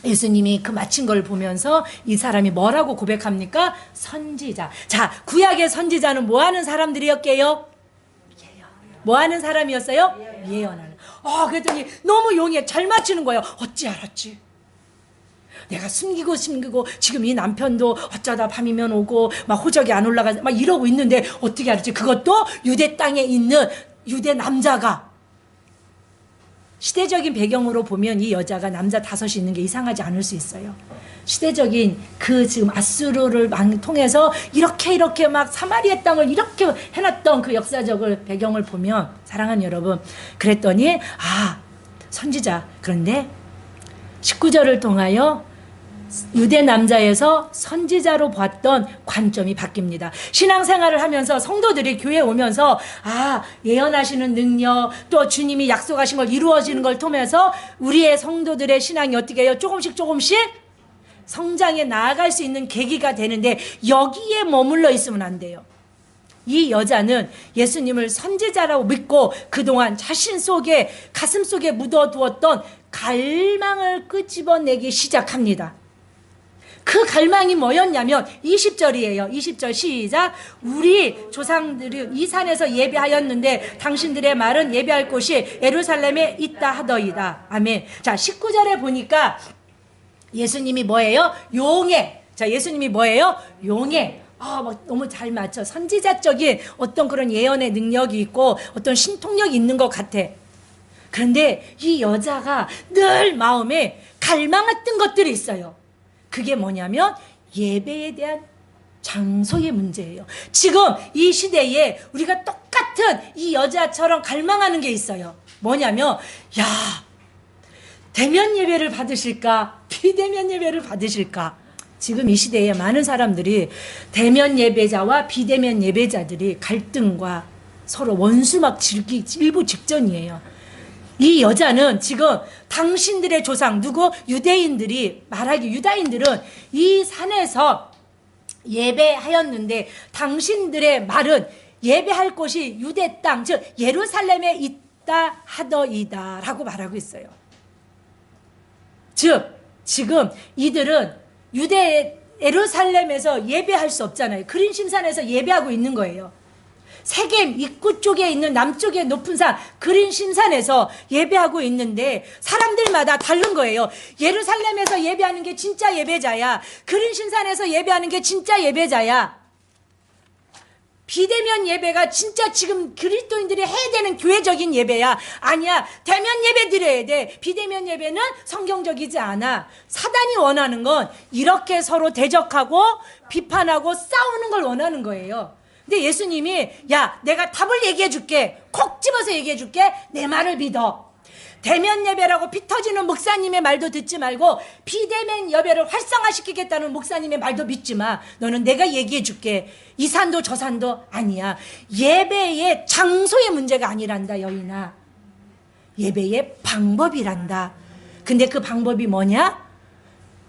예수님이 그 마친 걸 보면서 이 사람이 뭐라고 고백합니까? 선지자. 자, 구약의 선지자는 뭐 하는 사람들이었게요? 뭐 하는 사람이었어요? 예언하는. 그랬더니 너무 용해. 잘 맞추는 거예요. 어찌 알았지? 내가 숨기고 지금 이 남편도 어쩌다 밤이면 오고 막 호적이 안 올라가 막 이러고 있는데 어떻게 알았지? 그것도 유대 땅에 있는 유대 남자가 시대적인 배경으로 보면 이 여자가 남자 5이 있는 게 이상하지 않을 수 있어요. 시대적인 그 지금 아수르를 통해서 이렇게 막 사마리아 땅을 이렇게 해놨던 그 역사적을 배경을 보면, 사랑하는 여러분, 그랬더니 선지자. 그런데 19절을 통하여 유대 남자에서 선지자로 봤던 관점이 바뀝니다. 신앙생활을 하면서 성도들이 교회에 오면서 예언하시는 능력, 또 주님이 약속하신 걸 이루어지는 걸 통해서 우리의 성도들의 신앙이 어떻게 해요? 조금씩 성장해 나아갈 수 있는 계기가 되는데, 여기에 머물러 있으면 안 돼요. 이 여자는 예수님을 선지자라고 믿고 그동안 자신 속에, 가슴 속에 묻어두었던 갈망을 끄집어내기 시작합니다. 그 갈망이 뭐였냐면 20절이에요. 20절 시작. 우리 조상들이 이 산에서 예배하였는데 당신들의 말은 예배할 곳이 예루살렘에 있다 하더이다. 아멘. 자, 19절에 보니까 예수님이 뭐예요? 용해. 자, 예수님이 뭐예요? 용해. 막 너무 잘 맞춰. 선지자적인 어떤 그런 예언의 능력이 있고 어떤 신통력이 있는 것 같아. 그런데 이 여자가 늘 마음에 갈망했던 것들이 있어요. 그게 뭐냐면 예배에 대한 장소의 문제예요. 지금 이 시대에 우리가 똑같은 이 여자처럼 갈망하는 게 있어요. 뭐냐면 대면 예배를 받으실까? 비대면 예배를 받으실까? 지금 이 시대에 많은 사람들이 대면 예배자와 비대면 예배자들이 갈등과 서로 원수막 일부 직전이에요. 이 여자는 지금 당신들의 조상, 유대인들은 이 산에서 예배하였는데 당신들의 말은 예배할 곳이 유대 땅, 즉 예루살렘에 있다 하더이다 라고 말하고 있어요. 즉 지금 이들은 예루살렘에서 예배할 수 없잖아요. 그린심산에서 예배하고 있는 거예요. 세겜 입구 쪽에 있는 남쪽의 높은 산 그린심산에서 예배하고 있는데 사람들마다 다른 거예요. 예루살렘에서 예배하는 게 진짜 예배자야. 그린심산에서 예배하는 게 진짜 예배자야. 비대면 예배가 진짜 지금 그리스도인들이 해야 되는 교회적인 예배야. 아니야. 대면 예배 드려야 돼. 비대면 예배는 성경적이지 않아. 사단이 원하는 건 이렇게 서로 대적하고 비판하고 싸우는 걸 원하는 거예요. 근데 예수님이 내가 답을 얘기해 줄게. 콕 집어서 얘기해 줄게. 내 말을 믿어. 대면 예배라고 피 터지는 목사님의 말도 듣지 말고 비대면 예배를 활성화시키겠다는 목사님의 말도 믿지 마. 너는 내가 얘기해 줄게. 이 산도 저 산도 아니야. 예배의 장소의 문제가 아니란다, 여인아. 예배의 방법이란다. 근데 그 방법이 뭐냐?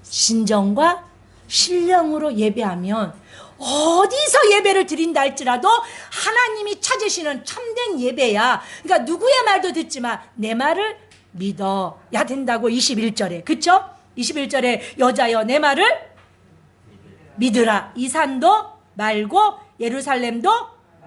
진정과 신령으로 예배하면 어디서 예배를 드린다 할지라도 하나님이 찾으시는 참된 예배야. 그러니까 누구의 말도 듣지 마. 내 말을 믿어야 된다고 21절에. 그쵸? 21절에 여자여 내 말을 믿으라. 이 산도 말고 예루살렘도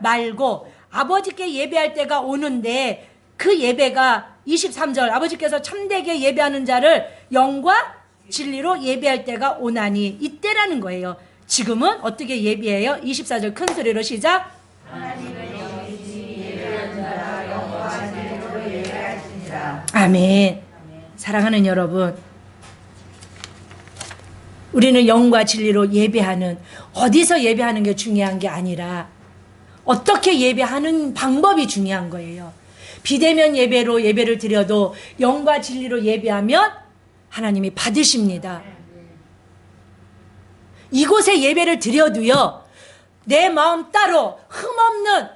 말고 아버지께 예배할 때가 오는데 그 예배가 23절 아버지께서 참되게 예배하는 자를 영과 진리로 예배할 때가 오나니 이때라는 거예요. 지금은 어떻게 예배해요? 24절 큰 소리로 시작. 하나님은 영이지 예배하는 자라 영과 진리로 예배하시니라. 아멘. 사랑하는 여러분, 우리는 영과 진리로 예배하는, 어디서 예배하는 게 중요한 게 아니라 어떻게 예배하는 방법이 중요한 거예요. 비대면 예배로 예배를 드려도 영과 진리로 예배하면 하나님이 받으십니다. 이곳에 예배를 드려도요, 내 마음 따로 흠없는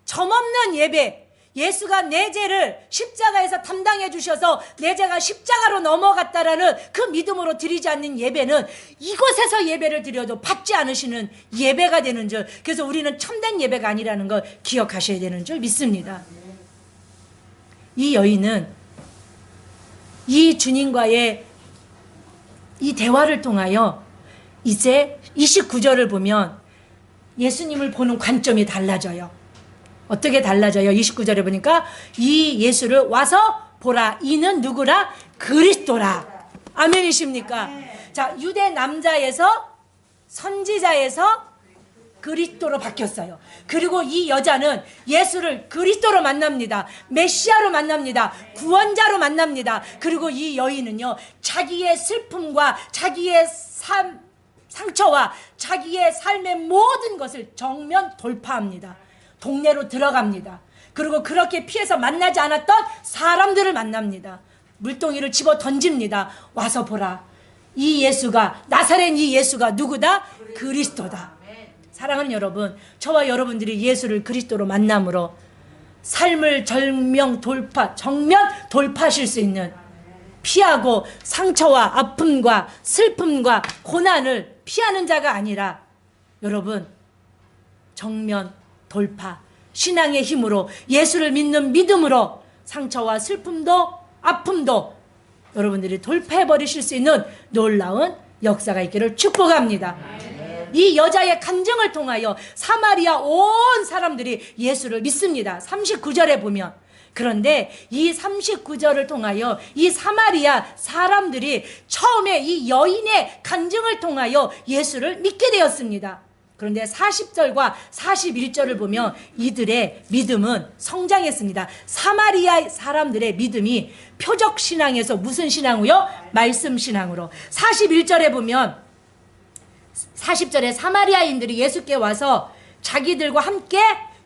점없는 예배, 예수가 내 죄를 십자가에서 담당해 주셔서 내 죄가 십자가로 넘어갔다라는 그 믿음으로 드리지 않는 예배는 이곳에서 예배를 드려도 받지 않으시는 예배가 되는 줄, 그래서 우리는 참된 예배가 아니라는 걸 기억하셔야 되는 줄 믿습니다. 이 여인은 이 주님과의 이 대화를 통하여 이제 29절을 보면 예수님을 보는 관점이 달라져요. 어떻게 달라져요? 29절에 보니까 이 예수를 와서 보라. 이는 누구라? 그리스도라. 아멘이십니까? 자, 유대 남자에서 선지자에서 그리스도로 바뀌었어요. 그리고 이 여자는 예수를 그리스도로 만납니다. 메시아로 만납니다. 구원자로 만납니다. 그리고 이 여인은요, 자기의 슬픔과 자기의 상처와 자기의 삶의 모든 것을 정면 돌파합니다. 동네로 들어갑니다. 그리고 그렇게 피해서 만나지 않았던 사람들을 만납니다. 물동이를 집어 던집니다. 와서 보라. 이 예수가, 나사렛 이 예수가 누구다? 그리스도다. 사랑하는 여러분, 저와 여러분들이 예수를 그리스도로 만남으로 삶을 정면 돌파하실 수 있는, 피하고 상처와 아픔과 슬픔과 고난을 피하는 자가 아니라 여러분 정면 돌파, 신앙의 힘으로 예수를 믿는 믿음으로 상처와 슬픔도 아픔도 여러분들이 돌파해 버리실 수 있는 놀라운 역사가 있기를 축복합니다. 이 여자의 간증을 통하여 사마리아 온 사람들이 예수를 믿습니다. 39절에 보면. 그런데 이 39절을 통하여 이 사마리아 사람들이 처음에 이 여인의 간증을 통하여 예수를 믿게 되었습니다. 그런데 40절과 41절을 보면 이들의 믿음은 성장했습니다. 사마리아 사람들의 믿음이 표적 신앙에서 무슨 신앙으로? 말씀 신앙으로. 41절에 보면 40절에 사마리아인들이 예수께 와서 자기들과 함께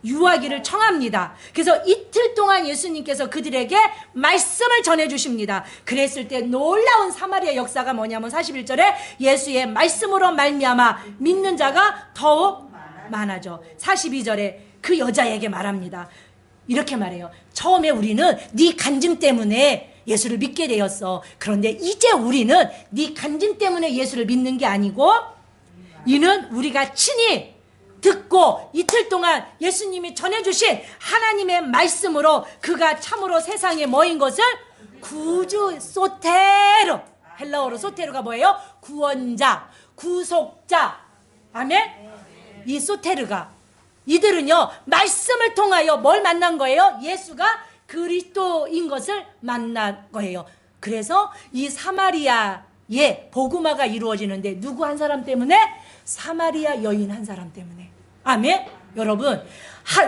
유하기를 청합니다. 그래서 이틀 동안 예수님께서 그들에게 말씀을 전해주십니다. 그랬을 때 놀라운 사마리아 역사가 뭐냐면 41절에 예수의 말씀으로 말미암아 믿는 자가 더욱 많아져. 42절에 그 여자에게 말합니다. 이렇게 말해요. 처음에 우리는 네 간증 때문에 예수를 믿게 되었어. 그런데 이제 우리는 네 간증 때문에 예수를 믿는 게 아니고 이는 우리가 친히 듣고 이틀 동안 예수님이 전해주신 하나님의 말씀으로 그가 참으로 세상에 뭐인 것을 구주 소테르, 헬라어로 소테르가 뭐예요? 구원자, 구속자. 아멘? 이 소테르가 이들은요 말씀을 통하여 뭘 만난 거예요? 예수가 그리스도인 것을 만난 거예요. 그래서 이 사마리아의 복음화가 이루어지는데 누구 한 사람 때문에? 사마리아 여인 한 사람 때문에. 아멘? 여러분,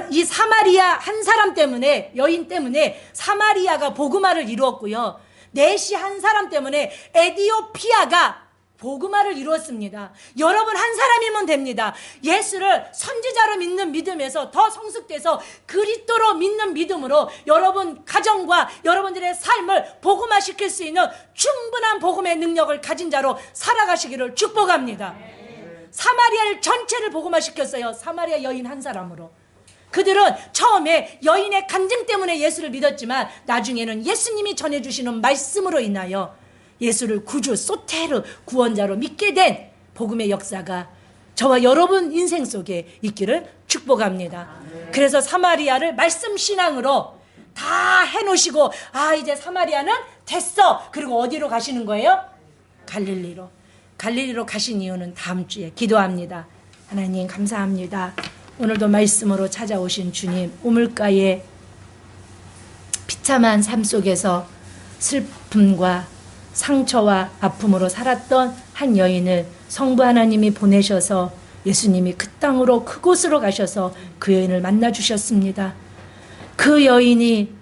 이 사마리아 한 사람 때문에, 여인 때문에 사마리아가 복음화를 이루었고요. 넷이 한 사람 때문에 에디오피아가 복음화를 이루었습니다. 여러분 한 사람이면 됩니다. 예수를 선지자로 믿는 믿음에서 더 성숙돼서 그리스도로 믿는 믿음으로 여러분 가정과 여러분들의 삶을 복음화시킬 수 있는 충분한 복음의 능력을 가진 자로 살아가시기를 축복합니다. 사마리아를 전체를 복음화시켰어요. 사마리아 여인 한 사람으로. 그들은 처음에 여인의 간증 때문에 예수를 믿었지만 나중에는 예수님이 전해주시는 말씀으로 인하여 예수를 구주 소테르 구원자로 믿게 된 복음의 역사가 저와 여러분 인생 속에 있기를 축복합니다. 그래서 사마리아를 말씀 신앙으로 다 해놓으시고 이제 사마리아는 됐어. 그리고 어디로 가시는 거예요? 갈릴리로. 갈릴리로 가신 이유는 다음 주에 기도합니다. 하나님 감사합니다. 오늘도 말씀으로 찾아오신 주님, 우물가에 비참한 삶 속에서 슬픔과 상처와 아픔으로 살았던 한 여인을 성부 하나님이 보내셔서 예수님이 그 땅으로 그곳으로 가셔서 그 여인을 만나 주셨습니다. 그 여인이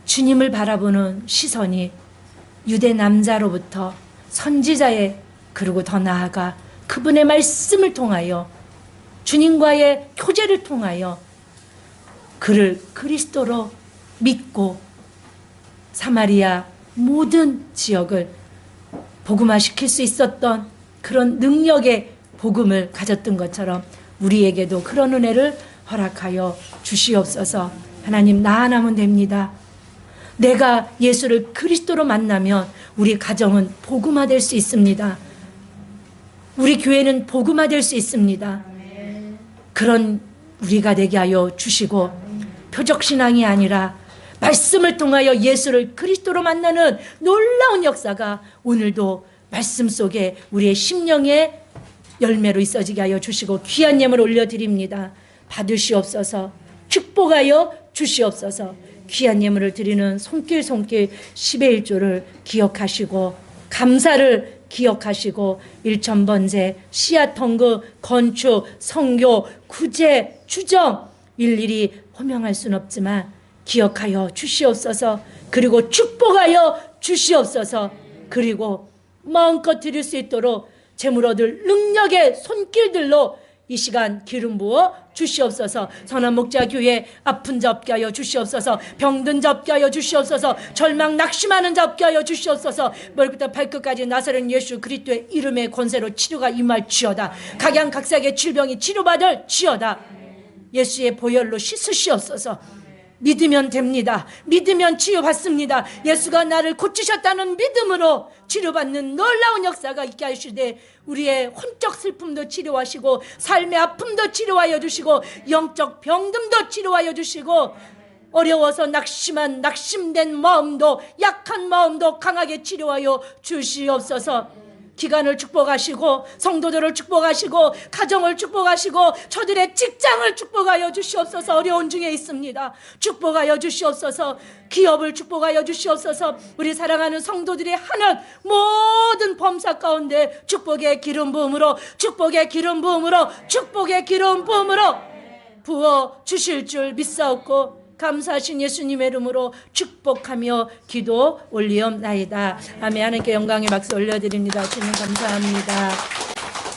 주님을 바라보는 시선이 유대 남자로부터 선지자의, 그리고 더 나아가 그분의 말씀을 통하여 주님과의 교제를 통하여 그를 그리스도로 믿고 사마리아 모든 지역을 복음화시킬 수 있었던 그런 능력의 복음을 가졌던 것처럼 우리에게도 그런 은혜를 허락하여 주시옵소서. 하나님, 나 하나면 됩니다. 내가 예수를 그리스도로 만나면 우리 가정은 복음화될 수 있습니다. 우리 교회는 복음화될 수 있습니다. 그런 우리가 되게 하여 주시고 표적신앙이 아니라 말씀을 통하여 예수를 그리스도로 만나는 놀라운 역사가 오늘도 말씀 속에 우리의 심령의 열매로 있어지게 하여 주시고 귀한 예물 올려드립니다. 받으시옵소서. 축복하여 주시옵소서. 귀한 예물을 드리는 손길 10의 1조를 기억하시고 감사를 기억하시고 일천번제, 씨앗통그, 건축, 성교, 구제, 주정 일일이 호명할 수는 없지만 기억하여 주시옵소서. 그리고 축복하여 주시옵소서. 그리고 마음껏 드릴 수 있도록 재물 얻을 능력의 손길들로 이 시간 기름 부어 주시옵소서. 선한 목자 교회 아픈 자 없게 하여 주시옵소서. 병든 자 없게 하여 주시옵소서. 절망 낙심하는 자 없게 하여 주시옵소서. 머리부터 발끝까지 나사렛 예수 그리스도의 이름의 권세로 치료가 임할지어다. 각양각색의 질병이 치료받을 지어다. 예수의 보혈로 씻으시옵소서. 믿으면 됩니다. 믿으면 치유받습니다. 예수가 나를 고치셨다는 믿음으로 치료받는 놀라운 역사가 있게 하시되 우리의 혼적 슬픔도 치료하시고 삶의 아픔도 치료하여 주시고 영적 병듦도 치료하여 주시고 어려워서 낙심된 마음도 약한 마음도 강하게 치료하여 주시옵소서. 기간을 축복하시고 성도들을 축복하시고 가정을 축복하시고 저들의 직장을 축복하여 주시옵소서. 어려운 중에 있습니다. 축복하여 주시옵소서. 기업을 축복하여 주시옵소서. 우리 사랑하는 성도들이 하는 모든 범사 가운데 축복의 기름 부음으로 부어 주실 줄 믿사옵고 감사하신 예수님의 이름으로 축복하며 기도 올리옵나이다. 아멘. 하나님께 영광의 박수 올려드립니다. 주님 감사합니다.